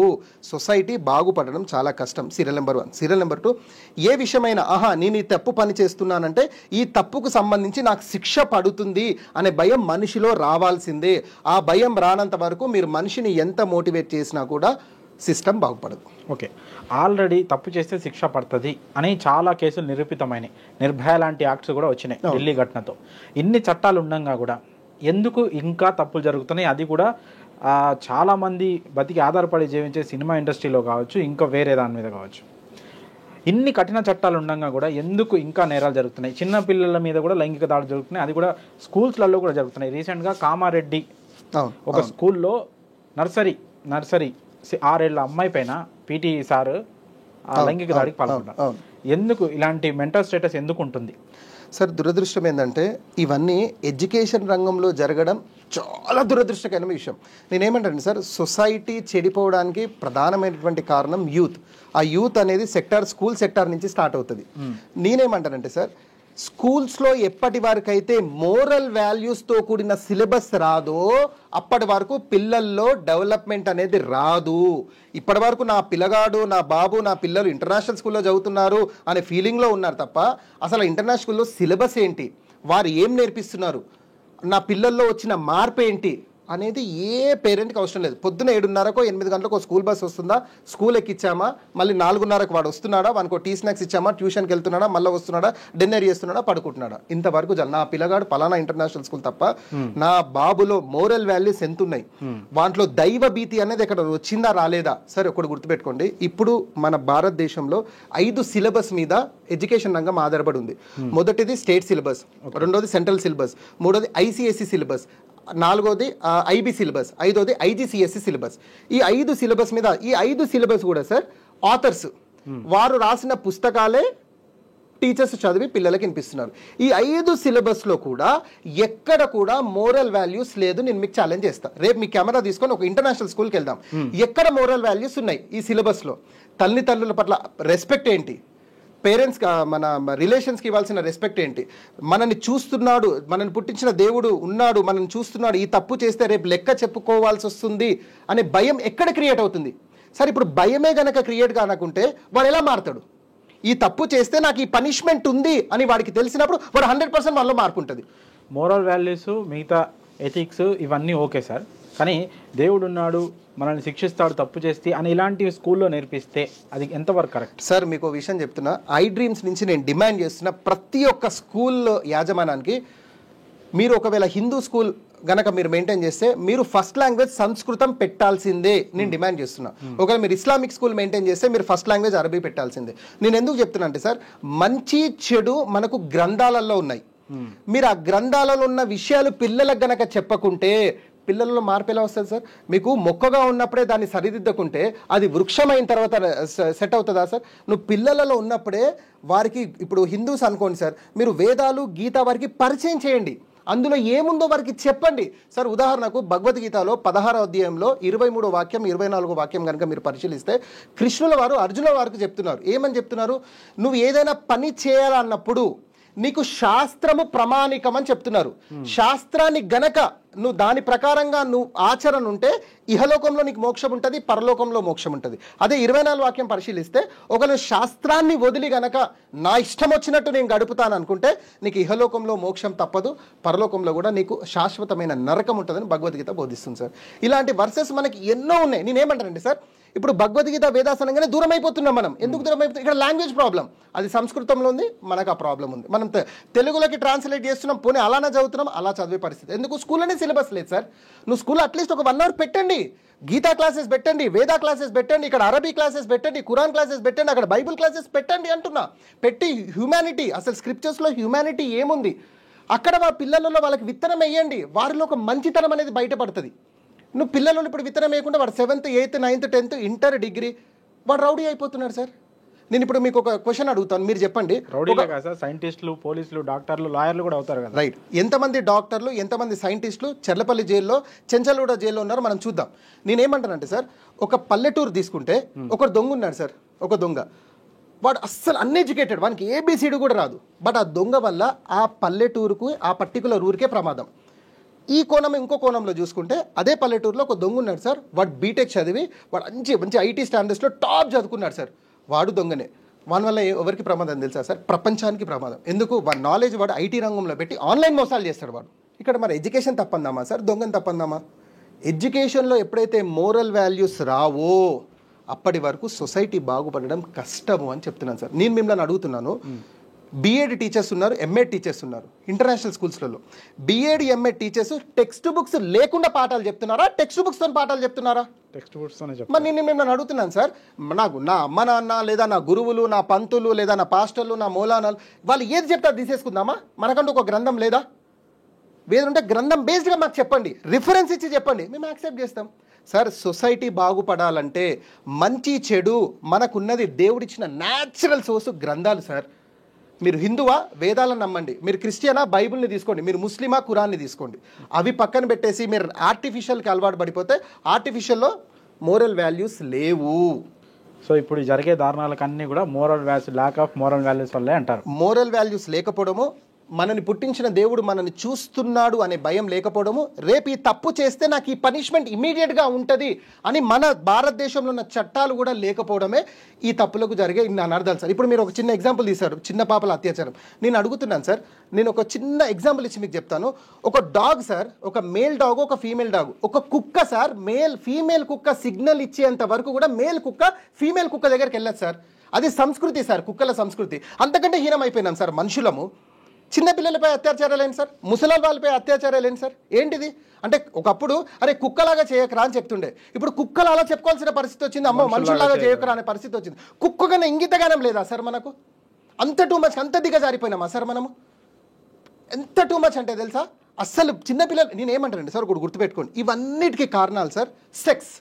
సొసైటీ బాగుపడడం చాలా కష్టం. Serial number 1. సీరియల్ నెంబర్ 2, ఏ విషయమైనా నేను ఈ తప్పు పని చేస్తున్నానంటే ఈ తప్పుకు సంబంధించి నాకు శిక్ష పడుతుంది అనే భయం మనిషిలో రావాల్సిందే. ఆ భయం రానంత వరకు మీరు మనిషిని ఎంత మోటివేట్ చేసినా కూడా సిస్టమ్ బాగుపడదు. ఓకే, ఆల్రెడీ తప్పు చేస్తే శిక్ష పడుతుంది అని చాలా కేసులు నిరూపితమైనాయి. నిర్భయ లాంటి యాక్ట్స్ కూడా వచ్చినాయి ఢిల్లీ ఘటనతో. ఇన్ని చట్టాలు ఉండగా కూడా ఎందుకు ఇంకా తప్పులు జరుగుతున్నాయి? అది కూడా చాలామంది బతికి ఆధారపడి జీవించే సినిమా ఇండస్ట్రీలో కావచ్చు, ఇంకా వేరే దాని మీద కావచ్చు. ఇన్ని కఠిన చట్టాలు ఉండగా కూడా ఎందుకు ఇంకా నేరాలు జరుగుతున్నాయి? చిన్న పిల్లల మీద కూడా లైంగిక దాడులు జరుగుతున్నాయి, అది కూడా స్కూల్స్లలో కూడా జరుగుతున్నాయి. రీసెంట్గా కామారెడ్డి ఒక స్కూల్లో నర్సరీ 6 ఏళ్ల అమ్మాయి పైన పీటీ సార్ లైంగిక దాడికి పాల్గొన్నారు. ఎందుకు ఇలాంటి మెంటల్ స్టేటస్ ఎందుకు ఉంటుంది సార్? దురదృష్టం ఏంటంటే ఇవన్నీ ఎడ్యుకేషన్ రంగంలో జరగడం చాలా దురదృష్టకరమైన విషయం. నేనేమంటాను సార్, సొసైటీ చెడిపోవడానికి ప్రధానమైనటువంటి కారణం యూత్. ఆ యూత్ అనేది స్కూల్ సెక్టార్ నుంచి స్టార్ట్ అవుతుంది. నేనేమంటానంటే సార్, స్కూల్స్లో ఎప్పటి వరకు అయితే మోరల్ వాల్యూస్తో కూడిన సిలబస్ రాదో అప్పటి వరకు పిల్లల్లో డెవలప్మెంట్ అనేది రాదు. ఇప్పటి వరకు నా పిల్లగాడు, నా బాబు, నా పిల్లలు ఇంటర్నేషనల్ స్కూల్లో చదువుతున్నారు అనే ఫీలింగ్లో ఉన్నారు తప్ప అసలు ఇంటర్నేషనల్ స్కూల్లో సిలబస్ ఏంటి, వారు ఏం నేర్పిస్తున్నారు, నా పిల్లల్లో వచ్చిన మార్పు ఏంటి అనేది ఏ పేరెంట్కి అవసరం లేదు. పొద్దున 7:30కో 8 గంటలకు స్కూల్ బస్ వస్తుందా, స్కూల్ ఎక్కిచ్చామా, మళ్ళీ 4:30కు వాడు వస్తున్నాడా, వానికి టీ స్నాక్స్ ఇచ్చామా, ట్యూషన్కి వెళ్తున్నాడా, మళ్ళీ వస్తున్నాడా, డిన్నర్ చేస్తున్నాడా, పడుకుంటున్నాడా, ఇంతవరకు నా పిల్లగాడు పలానా ఇంటర్నేషనల్ స్కూల్ తప్ప నా బాబులో మోరల్ వాల్యూస్ ఎంత ఉన్నాయి, వాటిలో దైవ భీతి అనేది ఇక్కడ వచ్చిందా రాలేదా. సరే ఒకటి గుర్తుపెట్టుకోండి, ఇప్పుడు మన భారతదేశంలో 5 సిలబస్ మీద ఎడ్యుకేషన్ రంగం ఆధారపడి ఉంది. మొదటిది స్టేట్ సిలబస్, రెండోది సెంట్రల్ సిలబస్, మూడోది ఐసిఎస్సి సిలబస్, నాలుగోది ఐబీ సిలబస్, ఐదోది ఐజీసీఎస్సి సిలబస్. ఈ 5 సిలబస్ మీద ఈ 5 సిలబస్ కూడా సార్ ఆథర్స్ వారు రాసిన పుస్తకాలే టీచర్స్ చదివి పిల్లలకి వినిపిస్తున్నారు. ఈ 5 సిలబస్లో కూడా ఎక్కడ కూడా మోరల్ వాల్యూస్ లేదు. నేను మీకు ఛాలెంజ్ చేస్తాను, రేపు మీ కెమెరా తీసుకొని ఒక ఇంటర్నేషనల్ స్కూల్కి వెళ్దాం, ఎక్కడ మోరల్ వాల్యూస్ ఉన్నాయి ఈ సిలబస్లో? తల్లిదండ్రుల పట్ల రెస్పెక్ట్ ఏంటి, పేరెంట్స్ మన రిలేషన్స్కి ఇవ్వాల్సిన రెస్పెక్ట్ ఏంటి, మనల్ని చూస్తున్నాడు, మనల్ని పుట్టించిన దేవుడు ఉన్నాడు, మనల్ని చూస్తున్నాడు, ఈ తప్పు చేస్తే రేపు లెక్క చెప్పుకోవాల్సి వస్తుంది అనే భయం ఎక్కడ క్రియేట్ అవుతుంది? సరే ఇప్పుడు భయమే గనక క్రియేట్ కానకుంటే వాడు ఎలా మారుతాడు? ఈ తప్పు చేస్తే నాకు ఈ పనిష్మెంట్ ఉంది అని వాడికి తెలిసినప్పుడు వాడు 100% మనలో మార్పు ఉంటుంది. మోరల్ వాల్యూస్, మిగతా ఎథిక్స్ ఇవన్నీ ఓకే సార్, కానీ దేవుడు ఉన్నాడు, మనల్ని శిక్షిస్తాడు తప్పు చేస్తే అని ఇలాంటివి స్కూల్లో నేర్పిస్తే అది ఎంతవరకు కరెక్ట్? సార్ మీకు ఒక విషయం చెప్తున్నా, ఐ డ్రీమ్స్ నుంచి నేను డిమాండ్ చేస్తున్న ప్రతి ఒక్క స్కూల్ యాజమానానికి, మీరు ఒకవేళ హిందూ స్కూల్ గనక మీరు మెయింటైన్ చేస్తే మీరు ఫస్ట్ లాంగ్వేజ్ సంస్కృతం పెట్టాల్సిందే నేను డిమాండ్ చేస్తున్నా. ఒకవేళ మీరు ఇస్లామిక్ స్కూల్ మెయింటైన్ చేస్తే మీరు ఫస్ట్ లాంగ్వేజ్ అరబీ పెట్టాల్సిందే. నేను ఎందుకు చెప్తున్నా అంటే సార్, మంచి చెడు మనకు గ్రంథాలలో ఉన్నాయి. మీరు ఆ గ్రంథాలలో ఉన్న విషయాలు పిల్లలకు గనక చెప్పకుంటే పిల్లల్లో మార్పు ఎలా వస్తుంది సార్? మీకు మొక్కగా ఉన్నప్పుడే దాన్ని సరిదిద్దకుంటే అది వృక్షమైన తర్వాత సెట్ అవుతుందా సార్? నువ్వు పిల్లలలో ఉన్నప్పుడే వారికి, ఇప్పుడు హిందూస్ అనుకోండి సార్, మీరు వేదాలు గీత వారికి పరిచయం చేయండి, అందులో ఏముందో వారికి చెప్పండి సార్. ఉదాహరణకు భగవద్గీతలో 16వ అధ్యాయంలో 23వ వాక్యం 24వ వాక్యం కనుక మీరు పరిశీలిస్తే కృష్ణుల వారు అర్జునుల వారికి చెప్తున్నారు, ఏమని చెప్తున్నారు? నువ్వు ఏదైనా పని చేయాలన్నప్పుడు నీకు శాస్త్రము ప్రమాణికం అని చెప్తున్నారు. శాస్త్రాన్ని గనక నువ్వు దాని ప్రకారంగా నువ్వు ఆచరణ ఉంటే ఇహలోకంలో నీకు మోక్షం ఉంటుంది, పరలోకంలో మోక్షం ఉంటుంది. అదే 24 వాక్యం పరిశీలిస్తే ఒకవేళ శాస్త్రాన్ని వదిలి గనక నా ఇష్టం వచ్చినట్టు నేను గడుపుతాను అనుకుంటే నీకు ఇహలోకంలో మోక్షం తప్పదు, పరలోకంలో కూడా నీకు శాశ్వతమైన నరకం ఉంటుందని భగవద్గీత బోధిస్తుంది సార్. ఇలాంటి వర్సెస్ మనకి ఎన్నో ఉన్నాయి. నేనేమంటానండి సార్, ఇప్పుడు భగవద్గీత వేదాసనంగానే దూరం అయిపోతున్నాం మనం. ఎందుకు దూరం అయిపోతుంది? ఇక్కడ లాంగ్వేజ్ ప్రాబ్లం, అది సంస్కృతంలో ఉంది, మనకు ఆ ప్రాబ్లం ఉంది. మనం తెలుగులోకి ట్రాన్స్లేట్ చేస్తున్నాం, పోనీ అలానే చదువుతున్నాం, అలా చదివే పరిస్థితి ఎందుకు? స్కూల్లోనే సిలబస్ లేదు సార్. నువ్వు స్కూల్లో అట్లీస్ట్ ఒక 1 అవర్ పెట్టండి, గీతా క్లాసెస్ పెట్టండి, వేదా క్లాసెస్ పెట్టండి, ఇక్కడ అరబీ క్లాసెస్ పెట్టండి, ఖురాన్ క్లాసెస్ పెట్టండి, అక్కడ బైబుల్ క్లాసెస్ పెట్టండి అంటున్నా. పెట్టి హ్యూమానిటీ, అసలు స్క్రిప్చర్స్లో హ్యూమానిటీ ఏముంది అక్కడ వాళ్ళ పిల్లలలో వాళ్ళకి విత్తనం వేయండి, వారిలో ఒక మంచితనం అనేది బయటపడుతుంది. నువ్వు పిల్లలను ఇప్పుడు విత్తనం వేయకుండా వాడు 7th 8th 9th 10th inter degree వాడు రౌడీ అయిపోతున్నాడు సార్. నేను ఇప్పుడు మీకు ఒక క్వశ్చన్ అడుగుతాను, మీరు చెప్పండి. సైంటిస్టులు, పోలీసులు, డాక్టర్లు, లాయర్లు కూడా అవుతారు కదా, రైట్? ఎంతమంది డాక్టర్లు, ఎంతమంది సైంటిస్టులు చెర్లపల్లి జైల్లో, చెంచల్గూడ జైల్లో ఉన్నారో మనం చూద్దాం. నేనేమంటానంటే సార్, ఒక పల్లెటూరు తీసుకుంటే ఒక దొంగ ఉన్నాడు సార్, ఒక దొంగ, వాడు అస్సలు అన్ఎడ్యుకేటెడ్, వానికి ఏబిసిడి కూడా రాదు. బట్ ఆ దొంగ వల్ల ఆ పల్లెటూరుకు, ఆ పర్టికులర్ ఊరికే ప్రమాదం. ఈ కోణం ఇంకో కోణంలో చూసుకుంటే అదే పల్లెటూరులో ఒక దొంగ ఉన్నాడు సార్, వాడు బీటెక్ చదివి వాడు మంచి ఐటీ స్టాండర్డ్స్లో టాప్ చదువుకున్నాడు సార్, వాడు దొంగనే. వాని వల్ల ఎవరికి ప్రమాదం తెలుసా సార్? ప్రపంచానికి ప్రమాదం. ఎందుకు? వాడి నాలెడ్జ్ వాడు ఐటీ రంగంలో పెట్టి ఆన్లైన్ మోసాలు చేస్తాడు వాడు. ఇక్కడ మరి ఎడ్యుకేషన్ తప్పందామా సార్? దొంగని తప్పందామా? ఎడ్యుకేషన్లో ఎప్పుడైతే మోరల్ వాల్యూస్ రావో అప్పటి వరకు సొసైటీ బాగుపడడం కష్టము అని చెప్తున్నాను సార్. నేను మిమ్మల్ని అడుగుతున్నాను, బీఎడ్ టీచర్స్ ఉన్నారు, ఎంఎడ్ టీచర్స్ ఉన్నారు ఇంటర్నేషనల్ స్కూల్స్లలో. B Ed M Ed teachers text books లేకుండా పాఠాలు చెప్తున్నారా, టెక్స్ట్ బుక్స్తో పాఠాలు చెప్తున్నారా? టెక్స్ట్ బుక్స్తోనే. మరి నేను మిమ్మల్ని అడుగుతున్నాను సార్, నాకు నా అమ్మ నాన్న లేదా నా గురువులు, నా పంతులు లేదా నా పాస్టర్లు, నా మౌలానాలు వాళ్ళు ఏది చెప్తారు తీసేసుకుందామా? మనకంటూ ఒక గ్రంథం లేదా? వేదంటే గ్రంథం బేస్డ్గా మాకు చెప్పండి, రిఫరెన్స్ ఇచ్చి చెప్పండి, మేము యాక్సెప్ట్ చేస్తాం. సార్ సొసైటీ బాగుపడాలంటే మంచి చెడు మనకున్నది దేవుడిచ్చిన న్యాచురల్ సోర్స్ గ్రంథాలు సార్. మీరు హిందువా, వేదాలను నమ్మండి. మీరు క్రిస్టియనా, బైబిల్ని తీసుకోండి. మీరు ముస్లిమా, ఖురాన్ని తీసుకోండి. అవి పక్కన పెట్టేసి మీరు ఆర్టిఫిషియల్కి అలవాటు పడిపోతే ఆర్టిఫిషియల్లో మోరల్ వాల్యూస్ లేవు. సో ఇప్పుడు జరిగే దారుణాలకన్నీ కూడా ల్యాక్ ఆఫ్ మోరల్ వాల్యూస్ వల్లే అంటారు. మోరల్ వాల్యూస్ లేకపోవడము, మనని పుట్టించిన దేవుడు మనని చూస్తున్నాడు అనే భయం లేకపోవడము, రేపు ఈ తప్పు చేస్తే నాకు ఈ పనిష్మెంట్ ఇమీడియట్గా ఉంటుంది అని మన భారతదేశంలో ఉన్న చట్టాలు కూడా లేకపోవడమే ఈ తప్పులకు జరిగే ఇన్ని అనర్థాలు సార్. ఇప్పుడు మీరు ఒక చిన్న ఎగ్జాంపుల్ తీశారు, చిన్న పాపల అత్యాచారం. నేను అడుగుతున్నాను సార్, నేను ఒక చిన్న ఎగ్జాంపుల్ ఇచ్చి మీకు చెప్తాను. ఒక డాగ్ సార్, ఒక మేల్ డాగ్, ఒక ఫీమేల్ డాగ్, ఒక కుక్క సార్, ఫీమేల్ కుక్క సిగ్నల్ ఇచ్చేంత వరకు కూడా మేల్ కుక్క ఫీమేల్ కుక్క దగ్గరికి వెళ్ళదు సార్. అది సంస్కృతి సార్, కుక్కల సంస్కృతి. అంతకంటే హీనం అయిపోయినాం సార్ మనుషులము. చిన్నపిల్లలపై అత్యాచారాలు ఏంటి సార్, ముసలి వాళ్ళపై అత్యాచారాలు ఏంటి సార్, ఏంటిది అంటే? ఒకప్పుడు అరే కుక్కలాగా చేయకరా అని చెప్తుండే, ఇప్పుడు కుక్కలు అలా చెప్పుకోవాల్సిన పరిస్థితి వచ్చింది. అమ్మో మనుషుల్లాగా చేయకరా అనే పరిస్థితి వచ్చింది. కుక్కగానే ఇంగితగానం లేదా సార్ మనకు? అంత టూ మచ్, అంత దిగజారిపోయినామా సార్ మనము? ఎంత టూ మచ్ అంటే తెలుసా? అస్సలు చిన్నపిల్లలు, నేను ఏమంటానండి సార్, ఒకటి గుర్తుపెట్టుకోండి, ఇవన్నిటికీ కారణాలు సార్ సెక్స్.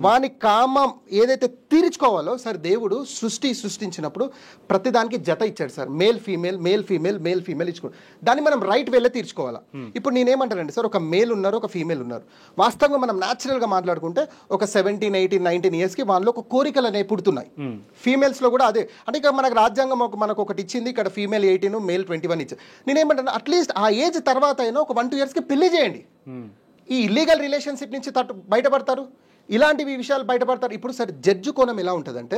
వాని కామం ఏదైతే తీర్చుకోవాలో సార్, దేవుడు సృష్టించినప్పుడు ప్రతిదానికి జత ఇచ్చాడు సార్. మేల్ ఫీమేల్ ఇచ్చుకోండి. దాన్ని మనం రైట్ వేలో తీర్చుకోవాలా. ఇప్పుడు నేనేమంటానండి సార్, ఒక మేల్ ఉన్నారు, ఒక ఫీమేల్ ఉన్నారు. వాస్తవంగా మనం న్యాచురల్గా మాట్లాడుకుంటే ఒక 17, 18, 19 ఇయర్స్కి వాళ్ళలో ఒక కోరికలు అనేవి పుడుతున్నాయి. ఫీమేల్స్లో కూడా అదే. అంటే ఇక్కడ మనకు రాజ్యాంగం మనకు ఒకటి ఇచ్చింది, ఇక్కడ ఫీమేల్ 18, మేల్ 21 ఇచ్చారు. నేనేమంటాను, అట్లీస్ట్ ఆ ఏజ్ తర్వాత అయినా ఒక 1-2 ఇయర్స్కి పెళ్లి చేయండి. ఈ ఇల్లీగల్ రిలేషన్షిప్ నుంచి బయటపడతారు, ఇలాంటివి విషయాలు బయటపడతారు. ఇప్పుడు సార్ జడ్జి కోణం ఎలా ఉంటుందంటే,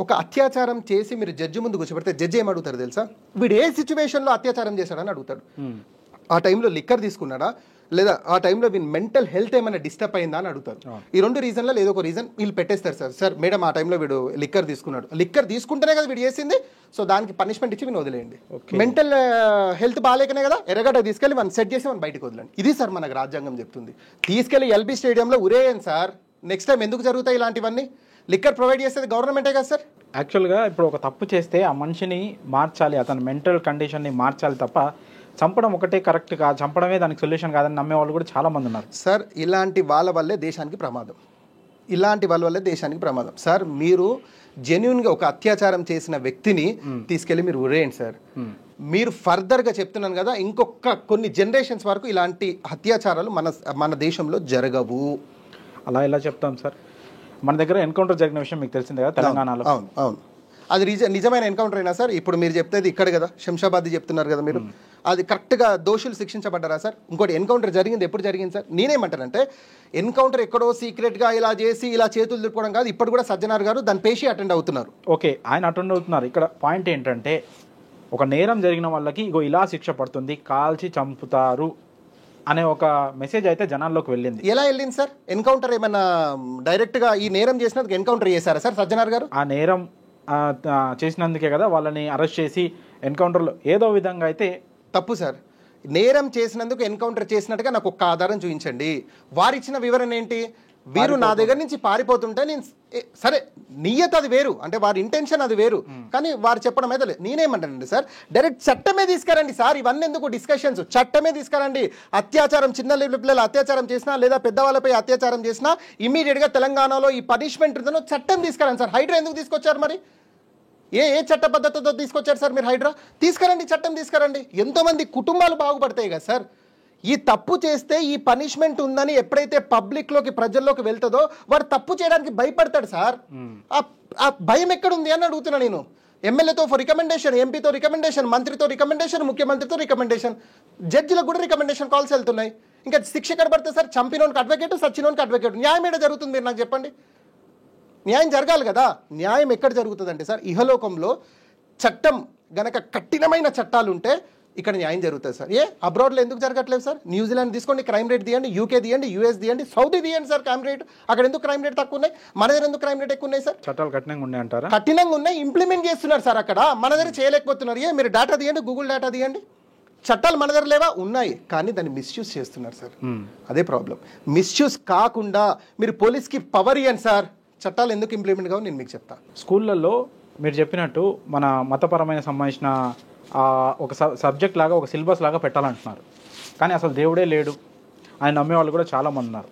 ఒక అత్యాచారం చేసి మీరు జడ్జి ముందు కూర్చోబెడితే జడ్జి ఏం అడుగుతారు తెలుసా? వీడు ఏ సిచ్యువేషన్లో అత్యాచారం చేశాడని అడుగుతాడు. ఆ టైంలో లిక్కర్ తీసుకున్నాడా, లేదా ఆ టైంలో వీళ్ళ మెంటల్ హెల్త్ ఏమైనా డిస్టర్బ్ అయిందా అని అడుగుతారు. ఈ 2 రీజన్లో ఏదో ఒక రీజన్ వీళ్ళు పెట్టేస్తారు సార్. సార్ మేడం ఆ టైంలో వీడు లిక్కర్ తీసుకున్నాడు, లిక్కర్ తీసుకుంటేనే కదా వీడు చేసింది, సో దానికి పనిష్మెంట్ ఇచ్చి వీళ్ళు వదిలేయండి. మెంటల్ హెల్త్ బాగాలేకనే కదా ఎర్రగడ్డ తీసుకెళ్ళి మనం సెట్ చేసి మనం బయటకు వదలండి. ఇది సార్ మనకు రాజ్యాంగం చెప్తుంది. తీసుకెళ్ళి ఎల్బీ స్టేడియంలో ఉరేయండి సార్. నెక్స్ట్ టైం ఎందుకు జరుగుతాయి ఇలాంటివన్నీ? లిక్కర్ ప్రొవైడ్ చేసేది గవర్నమెంటే కదా సార్. యాక్చువల్గా ఇప్పుడు ఒక తప్పు చేస్తే ఆ మనిషిని మార్చాలి, అతని మెంటల్ కండిషన్ని మార్చాలి తప్ప చంపడం ఒకటే కరెక్ట్ కాదు, చంపడమే దానికి సొల్యూషన్ కాదని నమ్మే వాళ్ళు కూడా చాలా మంది ఉన్నారు సార్. ఇలాంటి వాళ్ళ వల్లే దేశానికి ప్రమాదం. సార్ మీరు జెన్యున్గా ఒక అత్యాచారం చేసిన వ్యక్తిని తీసుకెళ్ళి మీరు ఉరేయండి సార్. మీరు ఫర్దర్గా చెప్తున్నాను కదా, ఇంకొక కొన్ని జనరేషన్స్ వరకు ఇలాంటి అత్యాచారాలు మన దేశంలో జరగవు. అలా ఎలా చెప్తాం సార్? మన దగ్గర ఎన్కౌంటర్ జరిగిన విషయం మీకు తెలిసిందే కదా తెలంగాణలో. అవును అది నిజమైన ఎన్కౌంటర్ అయినా సార్? ఇప్పుడు మీరు చెప్తేది ఇక్కడ కదా, శంషాబాద్ చెప్తున్నారు కదా మీరు, అది కరెక్ట్గా దోషులు శిక్షించబడ్డారా సార్? ఇంకోటి ఎన్కౌంటర్ జరిగింది ఎప్పుడు జరిగింది సార్? నేనేమంటానంటే ఎన్కౌంటర్ ఎక్కడో సీక్రెట్గా ఇలా చేసి ఇలా చేతులు తిప్పుకోవడం కాదు. ఇప్పుడు కూడా సజ్జనార్ గారు దాని పేషి అటెండ్ అవుతున్నారు. ఓకే, ఆయన అటెండ్ అవుతున్నారు. ఇక్కడ పాయింట్ ఏంటంటే, ఒక నేరం జరిగిన వాళ్ళకి ఇగో ఇలా శిక్ష పడుతుంది, కాల్చి చంపుతారు అనే ఒక మెసేజ్ అయితే జనాల్లోకి వెళ్ళింది. ఎలా వెళ్ళింది సార్? ఎన్కౌంటర్ ఏమన్నా డైరెక్ట్గా ఈ నేరం చేసినందుకు ఎన్కౌంటర్ చేశారా సార్ సజ్జనార్ గారు? ఆ నేరం చేసినందుకే కదా వాళ్ళని అరెస్ట్ చేసి ఎన్కౌంటర్లో ఏదో విధంగా అయితే. తప్పు సార్. నేరం చేసినందుకు ఎన్కౌంటర్ చేసినట్టుగా నాకు ఒక్క ఆధారం చూపించండి. వారిచ్చిన వివరణ ఏంటి? వీరు నా దగ్గర నుంచి పారిపోతుంటే నేను సరే, నియత అది వేరు, అంటే వారి ఇంటెన్షన్ అది వేరు, కానీ వారు చెప్పడం అయితే లేదు. నేనేమంటానండి సార్, డైరెక్ట్ చట్టమే తీసుకురండి సార్. ఇవన్నీ ఎందుకు డిస్కషన్స్? చట్టమే తీసుకురండి. అత్యాచారం, చిన్న పిల్లలు అత్యాచారం చేసినా లేదా పెద్దవాళ్ళపై అత్యాచారం చేసినా ఇమీడియట్గా తెలంగాణలో ఈ పనిష్మెంట్ ఉందో చట్టం తీసుకురండి సార్. హైడ్రా ఎందుకు తీసుకొచ్చారు మరి? ఏ చట్ట పద్ధతితో తీసుకొచ్చారు సార్ మీరు హైడ్రా? తీసుకురండి, చట్టం తీసుకురండి. ఎంతోమంది కుటుంబాలు బాగుపడతాయి కదా సార్. ఈ తప్పు చేస్తే ఈ పనిష్మెంట్ ఉందని ఎప్పుడైతే పబ్లిక్లోకి ప్రజల్లోకి వెళ్తుందో వాడు తప్పు చేయడానికి భయపడతాడు సార్. ఆ భయం ఎక్కడుంది అని అడుగుతున్నా నేను. ఎమ్మెల్యేతో రికమెండేషన్, ఎంపీతో రికమెండేషన్, మంత్రితో రికమెండేషన్, ముఖ్యమంత్రితో రికమెండేషన్, జడ్జిలకు కూడా రికమెండేషన్ కాల్స్ వెళ్తున్నాయి. ఇంకా శిక్ష ఎక్కడ పడుతుంది సార్? చంపినోనికి అడ్వకేట్, సచ్చినోనికి అడ్వకేట్. న్యాయం ఏడ జరుగుతుంది మీరు నాకు చెప్పండి. న్యాయం జరగాలి కదా. న్యాయం ఎక్కడ జరుగుతుందంటే సార్, ఇహలోకంలో చట్టం గనక కఠినమైన చట్టాలు ఉంటే ఇక్కడ న్యాయం జరుగుతుంది సార్. అబ్రాడ్లో ఎందుకు జరగట్లేదు సార్? న్యూజిలాండ్ తీసుకోండి, క్రైమ్ రేట్ తీయండి, యూకే తీయండి, యూఎస్ తీయండి, సౌదీ తీయండి సార్ క్రైమ్ రేట్. అక్కడ ఎందుకు క్రైమ్ రేట్ తక్కువ ఉన్నాయి? మన దగ్గర ఎందుకు క్రైమ్ రేట్ ఎక్కువ ఉన్నాయి సార్? చట్టాలు కఠినంగా ఉన్నాయి అంటారా? కఠినంగా ఉన్నాయి, ఇంప్లిమెంట్ చేస్తున్నారు సార్. అక్కడ మన దగ్గర చేయలేకపోతున్నారు. మీరు డేటా తీయండి, గూగుల్ డేటా తీయండి. చట్టాలు మన దగ్గర లేవా? ఉన్నాయి, కానీ దాన్ని మిస్యూజ్ చేస్తున్నారు సార్. అదే ప్రాబ్లం. మిస్యూజ్ కాకుండా మీరు పోలీస్కి పవర్ ఇవ్వండి సార్. చట్టాలు ఎందుకు ఇంప్లిమెంట్ కావు నేను మీకు చెప్తాను. స్కూళ్ళల్లో మీరు చెప్పినట్టు మన మతపరమైన సంబంధించిన ఒక సబ్జెక్ట్ లాగా, ఒక సిలబస్ లాగా పెట్టాలంటున్నారు. కానీ అసలు దేవుడే లేడు ఆయన నమ్మే వాళ్ళు కూడా చాలామంది ఉన్నారు.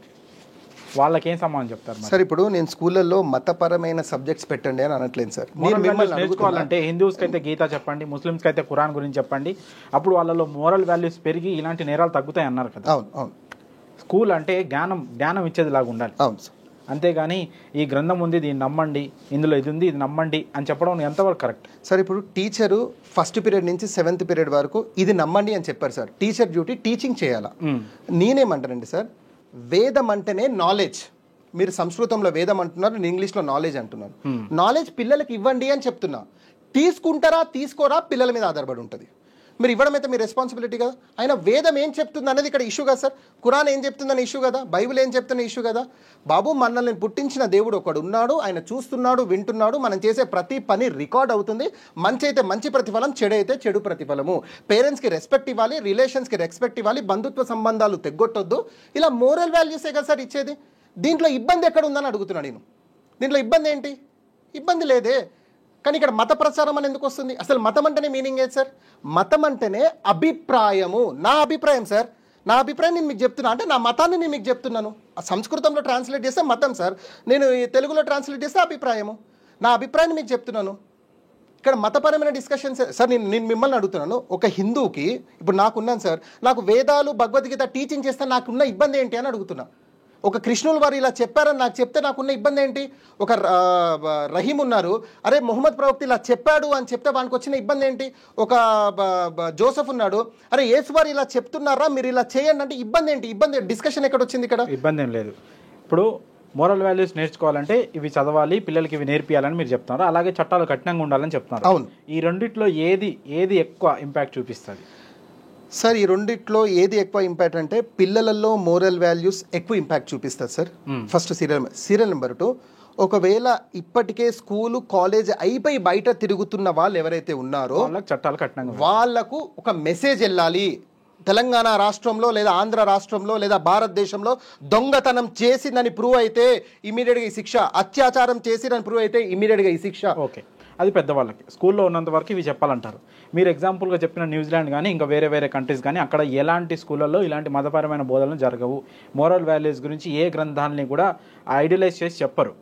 వాళ్ళకేం సమాధానం చెప్తారు సార్? ఇప్పుడు నేను స్కూళ్ళల్లో మతపరమైన సబ్జెక్ట్స్ పెట్టండి అని అనట్లేదు సార్. నేర్చుకోవాలంటే హిందూస్కి అయితే గీత చెప్పండి, ముస్లిమ్స్కి అయితే ఖురాన్ గురించి చెప్పండి. అప్పుడు వాళ్ళలో మోరల్ వాల్యూస్ పెరిగి ఇలాంటి నేరాలు తగ్గుతాయి అన్నారు కదా. అవును. స్కూల్ అంటే జ్ఞానం ఇచ్చేది లాగా ఉండాలి. అవును సార్. అంతేగాని ఈ గ్రంథం ఉంది దీన్ని నమ్మండి, ఇందులో ఇది ఉంది ఇది నమ్మండి అని చెప్పడం ఎంతవరకు కరెక్ట్? సార్ ఇప్పుడు టీచరు ఫస్ట్ పీరియడ్ నుంచి 7th పీరియడ్ వరకు ఇది నమ్మండి అని చెప్పారు సార్. టీచర్ డ్యూటీ టీచింగ్ చేయాలా. నేనేమంటానండి సార్, వేదం అంటేనే నాలెడ్జ్. మీరు సంస్కృతంలో వేదం అంటున్నారు, నేను ఇంగ్లీష్లో నాలెడ్జ్ అంటున్నాను. నాలెడ్జ్ పిల్లలకి ఇవ్వండి అని చెప్తున్నా. తీసుకుంటారా తీసుకోరా పిల్లల మీద ఆధారపడి ఉంటుంది. మీరు ఇవ్వడం అయితే మీ రెస్పాన్సిబిలిటీ కదా. అయినా వేదం ఏం చెప్తుంది అనేది ఇక్కడ ఇష్యూ కదా సార్. ఖురాన్ ఏం చెప్తుందని ఇష్యూ కదా, బైబిల్ ఏం చెప్తున్న ఇష్యూ కదా. బాబు మనల్ని పుట్టించిన దేవుడు ఒకడు ఉన్నాడు, ఆయన చూస్తున్నాడు, వింటున్నాడు. మనం చేసే ప్రతి పని రికార్డ్ అవుతుంది. మంచి అయితే మంచి ప్రతిఫలం, చెడు అయితే చెడు ప్రతిఫలము. పేరెంట్స్కి రెస్పెక్ట్ ఇవ్వాలి, రిలేషన్స్కి రెస్పెక్ట్ ఇవ్వాలి, బంధుత్వ సంబంధాలు తెగ్గొట్టొద్దు. ఇలా మోరల్ వాల్యూసే కదా సార్ ఇచ్చేది. దీంట్లో ఇబ్బంది ఎక్కడ ఉందని అడుగుతున్నాను నేను. దీంట్లో ఇబ్బంది ఏంటి? ఇబ్బంది లేదే. కానీ ఇక్కడ మత ప్రచారం అని ఎందుకు వస్తుంది? అసలు మతం అంటేనే మీనింగ్ ఏంటి సార్? మతం అంటేనే అభిప్రాయము. నా అభిప్రాయం సార్, నా అభిప్రాయం నేను మీకు చెప్తున్నా. అంటే నా మతాన్ని నేను మీకు చెప్తున్నాను. సంస్కృతంలో ట్రాన్స్లేట్ చేస్తే మతం సార్, నేను తెలుగులో ట్రాన్స్లేట్ చేస్తే అభిప్రాయము. నా అభిప్రాయాన్ని మీకు చెప్తున్నాను. ఇక్కడ మతపరమైన డిస్కషన్స్ సార్. నేను మిమ్మల్ని అడుగుతున్నాను, ఒక హిందూకి ఇప్పుడు నాకున్నాను సార్, నాకు వేదాలు భగవద్గీత టీచింగ్ చేస్తే నాకున్న ఇబ్బంది ఏంటి అని అడుగుతున్నా. ఒక కృష్ణుల వారు ఇలా చెప్పారని నాకు చెప్తే నాకున్న ఇబ్బంది ఏంటి? ఒక రహీం ఉన్నారు, అరే మొహమ్మద్ ప్రవక్త ఇలా చెప్పాడు అని చెప్తే వానికి వచ్చిన ఇబ్బంది ఏంటి? ఒక జోసెఫ్ ఉన్నాడు, అరే యేసు వారు ఇలా చెప్తున్నారా మీరు ఇలా చేయండి అంటే ఇబ్బంది ఏంటి? ఇబ్బంది డిస్కషన్ ఎక్కడ వచ్చింది? ఇక్కడ ఇబ్బంది ఏం లేదు. ఇప్పుడు మోరల్ వాల్యూస్ నేర్చుకోవాలంటే ఇవి చదవాలి, పిల్లలకి ఇవి నేర్పియాలని మీరు చెప్తున్నారు. అలాగే చట్టాలు కఠినంగా ఉండాలని చెప్తున్నారు. అవును. ఈ రెండిట్లో ఏది ఎక్కువ ఇంపాక్ట్ చూపిస్తుంది సార్? ఈ రెండిట్లో ఏది ఎక్కువ ఇంపాక్ట్ అంటే పిల్లలలో మోరల్ వాల్యూస్ ఎక్కువ ఇంపాక్ట్ చూపిస్తుంది సార్. ఫస్ట్ సీరియల్ నెంబర్ 2, ఒకవేళ ఇప్పటికే స్కూలు కాలేజ్ అయిపోయి బయట తిరుగుతున్న వాళ్ళు ఎవరైతే ఉన్నారో చట్టాలు కఠినంగా, వాళ్లకు ఒక మెసేజ్ వెళ్ళాలి. తెలంగాణ రాష్ట్రంలో లేదా ఆంధ్ర రాష్ట్రంలో లేదా భారతదేశంలో దొంగతనం చేసిందని ప్రూవ్ అయితే ఇమీడియట్గా ఈ శిక్ష, అత్యాచారం చేసిందని ప్రూవ్ అయితే ఇమీడియట్గా ఈ శిక్ష. ఓకే, అది పెద్దవాళ్ళకి స్కూల్లో ఉన్నంత వరకు ఇవి చెప్పాలంటారు. మీరు ఎగ్జాంపుల్గా చెప్పిన న్యూజిలాండ్ కానీ ఇంకా వేరే కంట్రీస్ కానీ అక్కడ ఎలాంటి స్కూళ్ళల్లో ఇలాంటి మతపరమైన బోధనలు జరగవు. మోరల్ వాల్యూస్ గురించి ఏ గ్రంథాలని కూడా ఐడియలైజ్ చేసి చెప్పరు.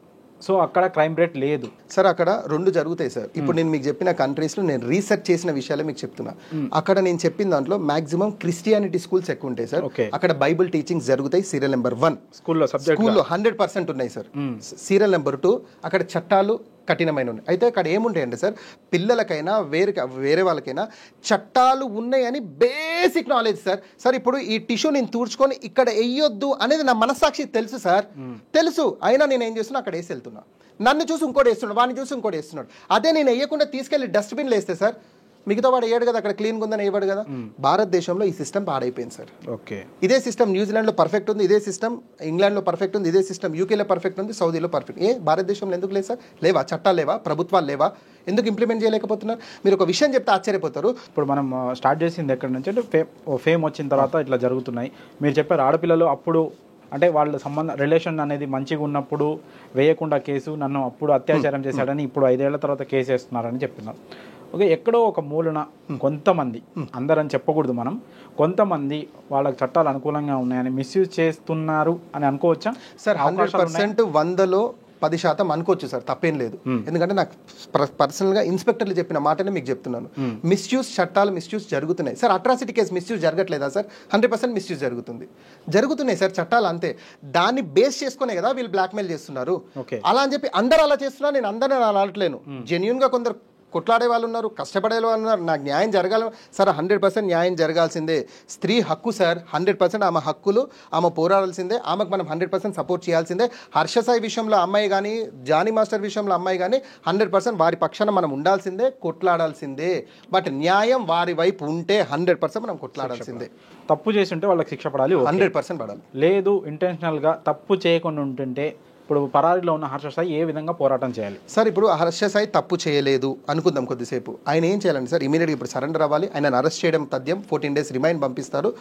సో అక్కడ క్రైమ్ రేట్ లేదు సార్. అక్కడ 2 జరుగుతాయి సార్. ఇప్పుడు నేను మీకు చెప్పిన కంట్రీస్లో నేను రీసెర్చ్ చేసిన విషయాలే మీకు చెప్తున్నా. అక్కడ నేను చెప్పిన దాంట్లో మాక్సిమం క్రిస్టియానిటీ స్కూల్స్ ఎక్కువ ఉంటాయి సార్. అక్కడ బైబిల్ టీచింగ్స్ జరుగుతాయి. సీరియల్ నెంబర్ 1 స్కూల్లో 100% ఉన్నాయి సార్. సీరియల్ నెంబర్ 2 అక్కడ చట్టాలు కఠినమైన ఉన్నాయి. అయితే అక్కడ ఏముంటాయండి సార్, పిల్లలకైనా వేరే వాళ్ళకైనా చట్టాలు ఉన్నాయని బేసిక్ నాలెడ్జ్ సార్. సార్ ఇప్పుడు ఈ టిష్యూ నేను తూడ్చుకొని ఇక్కడ వేయొద్దు అనేది నా మనస్సాక్షి తెలుసు సార్, తెలుసు. అయినా నేను ఏం చేస్తున్నా, అక్కడ వేసి వెళ్తున్నా. నన్ను చూసి ఇంకోటి వేస్తున్నాడు, వాడిని చూసి ఇంకోటి వేస్తున్నాడు. అదే నేను వేయకుండా తీసుకెళ్లి డస్ట్బిన్లో వేస్తే సార్, మిగతా వాడు వేయడు కదా, అక్కడ క్లీన్గా ఉందని వేయడు కదా. భారతదేశంలో ఈ సిస్టమ్ పాడైపోయింది సార్. ఓకే, ఇదే సిస్టమ్ న్యూజిలాండ్లో పర్ఫెక్ట్ ఉంది, ఇదే సిస్టమ్ ఇంగ్లాండ్లో పర్ఫెక్ట్ ఉంది, ఇదే సిస్టమ్ యూకేలో పర్ఫెక్ట్ ఉంది, సౌదీలో పర్ఫెక్ట్. భారతదేశంలో ఎందుకు లేదు సార్? లేవా చట్టాలు? లేవా ప్రభుత్వాలు? లేవా? ఎందుకు ఇంప్లిమెంట్ చేయలేకపోతున్నారు? మీరు ఒక విషయం చెప్తే ఆశ్చర్యపోతారు. ఇప్పుడు మనం స్టార్ట్ చేసింది ఎక్కడి నుంచి అంటే ఫేమ్ వచ్చిన తర్వాత ఇట్లా జరుగుతున్నాయి. మీరు చెప్పారు ఆడపిల్లలు అప్పుడు అంటే వాళ్ళ రిలేషన్ అనేది మంచిగా ఉన్నప్పుడు వేయకుండా కేసు, నన్ను అప్పుడు అత్యాచారం చేశాడని ఇప్పుడు 5 ఏళ్ల తర్వాత కేసు వేస్తున్నారని చెప్తున్నారు. ఓకే, ఎక్కడో ఒక మూలన కొంతమంది, అందరని చెప్పకూడదు మనం, కొంతమంది వాళ్ళకి చట్టాలు అనుకూలంగా ఉన్నాయని మిస్యూజ్ చేస్తున్నారు అని అనుకోవచ్చా సార్? 100% 100లో 10% అనుకోవచ్చు సార్, తప్పేం లేదు. ఎందుకంటే నాకు పర్సనల్గా ఇన్స్పెక్టర్లు చెప్పిన మాటనే మీకు చెప్తున్నాను. మిస్యూజ్ చట్టాలు మిస్యూజ్ జరుగుతున్నాయి సార్. అట్రాసిటీ కేసు మిస్యూజ్ జరగట్లేదా సార్? 100% మిస్యూజ్ జరుగుతున్నాయి సార్. చట్టాలు అంతే, దాన్ని బేస్ చేసుకునే కదా వీళ్ళు బ్లాక్మెయిల్ చేస్తున్నారు. అలా అని చెప్పి అందరూ అలా చేస్తున్నారు, నేను అందరిని అలా అనట్లేను. జెన్యూన్గా కొందరు కొట్లాడే వాళ్ళు ఉన్నారు, కష్టపడే వాళ్ళు ఉన్నారు. నాకు న్యాయం జరగాలి సార్, 100% న్యాయం జరగాల్సిందే. స్త్రీ హక్కు సార్, 100% ఆమె హక్కులు, ఆమె పోరాడాల్సిందే. ఆమెకు మనం 100% సపోర్ట్ చేయాల్సిందే. హర్షసాయి విషయంలో అమ్మాయి కానీ, జానీ మాస్టర్ విషయంలో అమ్మాయి కానీ 100% వారి పక్షాన మనం ఉండాల్సిందే, కొట్లాడాల్సిందే. బట్ న్యాయం వారి వైపు ఉంటే 100% మనం కొట్లాడాల్సిందే. తప్పు చేసి ఉంటే వాళ్ళకి శిక్ష పడాలి, 100% పడాలి. లేదు ఇంటెన్షనల్గా తప్పు చేయకుండా ఉంటుంటే ఇప్పుడు పరారీలో ఉన్న హర్షసాయి ఏ విధంగా పోరాటం చేయాలి సార్? ఇప్పుడు హర్షసాయి తప్పు చేయలేదు అనుకుందాం కొద్దిసేపు, ఆయన ఏం చేయాలండి సార్? ఇమీడియట్గా ఇప్పుడు సరెండర్ అవ్వాలి. ఆయన అరెస్ట్ చేయడం తథ్యం, 14 days రిమైండ్ పంపిస్తారు.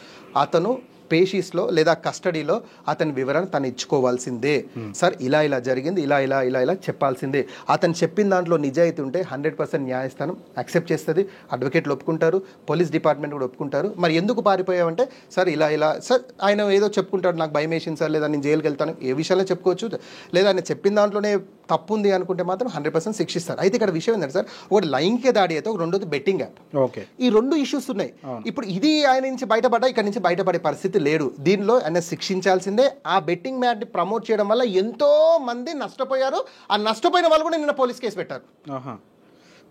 అతను పేషీస్లో లేదా కస్టడీలో అతని వివరణ తను ఇచ్చుకోవాల్సిందే. సార్ ఇలా జరిగింది, ఇలా చెప్పాల్సిందే. అతను చెప్పిన దాంట్లో నిజాయితీ ఉంటే 100% న్యాయస్థానం యాక్సెప్ట్ చేస్తుంది, అడ్వకేట్లు ఒప్పుకుంటారు, పోలీస్ డిపార్ట్మెంట్ కూడా ఒప్పుకుంటారు. మరి ఎందుకు పారిపోయావంటే సార్ ఇలా సార్ ఆయన ఏదో చెప్పుకుంటాడు, నాకు భయం వేసింది సార్, లేదా నేను జైలుకి వెళ్తాను, ఏ విషయాల్లో చెప్పుకోవచ్చు. లేదా ఆయన చెప్పిన దాంట్లోనే తప్పు ఉంది అనుకుంటే మాత్రం 100% శిక్షిస్తారు. అయితే ఇక్కడ విషయం ఏంటంటే సార్, ఒకటి లైంగిక దాడి అయితే, ఒక రెండోది బెట్టింగ్ యాప్. ఓకే, ఈ 2 ఇష్యూస్ ఉన్నాయి. ఇప్పుడు ఇది ఆయన నుంచి బయటపడ్డా, ఇక్కడ నుంచి బయటపడే పరిస్థితి నిందితుడు లేడు, దీనిలో ఆయన శిక్షించాల్సిందే. ఆ బెట్టింగ్ మ్యాట్ని ప్రమోట్ చేయడం వల్ల ఎంతో మంది నష్టపోయారు. ఆ నష్టపోయిన వాళ్ళు కూడా నిన్న పోలీస్ కేసు పెట్టారు.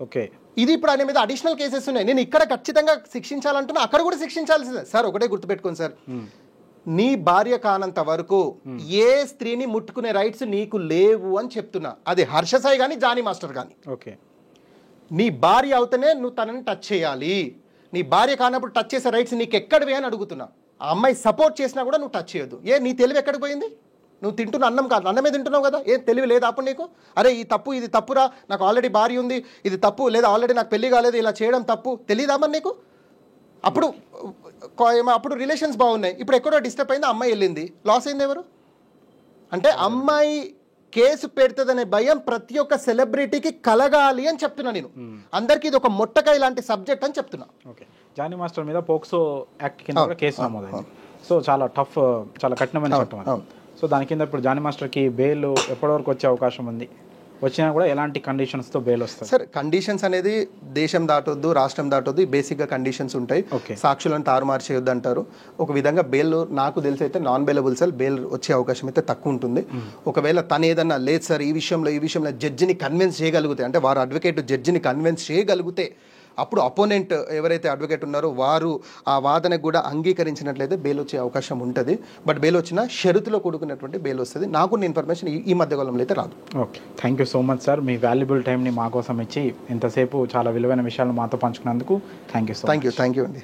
ఓకే, ఇది ఇప్పుడు ఆయన మీద అడిషనల్ కేసెస్ ఉన్నాయి. నేను ఇక్కడ ఖచ్చితంగా శిక్షించాలంటున్నా, అక్కడ కూడా శిక్షించాల్సిందే. సార్ ఒకటే గుర్తుపెట్టుకోండి సార్, నీ భార్య కానంత వరకు ఏ స్త్రీని ముట్టుకునే రైట్స్ నీకు లేవు అని చెప్తున్నా. అది హర్ష సాయి కానీ జానీ మాస్టర్ కానీ. ఓకే, నీ భార్య అవుతేనే నువ్వు తనని టచ్ చేయాలి. నీ భార్య కానప్పుడు టచ్ చేసే రైట్స్ నీకు ఎక్కడివి అని అడుగుతున్నా. ఆ అమ్మాయి సపోర్ట్ చేసినా కూడా నువ్వు టచ్ చేయొద్దు. నీ తెలివి ఎక్కడికి పోయింది? నువ్వు తింటున్న అన్నం కాదు, అన్నమే తింటున్నావు కదా, ఏం తెలివి లేదా అప్పుడు నీకు? అరే ఈ తప్పు, ఇది తప్పురా, నాకు ఆల్రెడీ భార్య ఉంది, ఇది తప్పు, లేదా ఆల్రెడీ నాకు పెళ్లి కాలేదు, ఇలా చేయడం తప్పు, తెలియదా మరి నీకు? అప్పుడు రిలేషన్స్ బాగున్నాయి, ఇప్పుడు ఎక్కడో డిస్టర్బ్ అయింది, అమ్మాయి వెళ్ళింది, లాస్ అయింది ఎవరు? అంటే అమ్మాయి కేసు పెడుతుందనే భయం ప్రతి ఒక్క సెలబ్రిటీకి కలగాలి అని చెప్తున్నా నేను. అందరికీ ఇది ఒక మొట్టకాయ లాంటి సబ్జెక్ట్ అని చెప్తున్నా. ఓకే, జానీ మాస్టర్ మీద పోక్సో యాక్ట్ కింద కూడా కేసు నమోదైంది. సో చాలా టఫ్, చాలా కఠినమైన చట్టం అది. సో దాని కింద ఇప్పుడు జానీ మాస్టర్కి బెయిల్ ఎప్పటి వరకు వచ్చే అవకాశం ఉంది? వచ్చినా కూడా ఎలాంటి కండిషన్స్తో బెయిల్ వస్తుంది? సార్ కండిషన్స్ అనేది దేశం దాటొద్దు, రాష్ట్రం దాటొద్దు, బేసిక్గా కండిషన్స్ ఉంటాయి. సాక్షులను తారుమారు చేయొద్దు అంటారు. ఒక విధంగా బెయిల్ నాకు తెలిసి అయితే నాన్ బెయిలబుల్ సార్, బెయిల్ వచ్చే అవకాశం అయితే తక్కువ ఉంటుంది. ఒకవేళ తను ఏదన్నా లేదు సార్ ఈ విషయంలో జడ్జిని కన్విన్స్ చేయగలిగితే, అంటే వారు అడ్వకేట్ జడ్జిని కన్విన్స్ చేయగలిగితే, అప్పుడు అపోనెంట్ ఎవరైతే అడ్వకేట్ ఉన్నారో వారు ఆ వాదనకు కూడా అంగీకరించినట్లయితే బెయిల్ వచ్చే అవకాశం ఉంటుంది. బట్ బెయిల్ వచ్చినా షరతులో కూడుకున్నటువంటి బెయిల్ వస్తుంది. నాకున్న ఇన్ఫర్మేషన్ ఈ మధ్యకాలంలో అయితే రాదు. Okay, thank you so much sir. Me valuable టైంని మా కోసం ఇచ్చి ఇంతసేపు చాలా విలువైన విషయాలు మాతో పంచుకున్నందుకు థ్యాంక్ యూ అండి.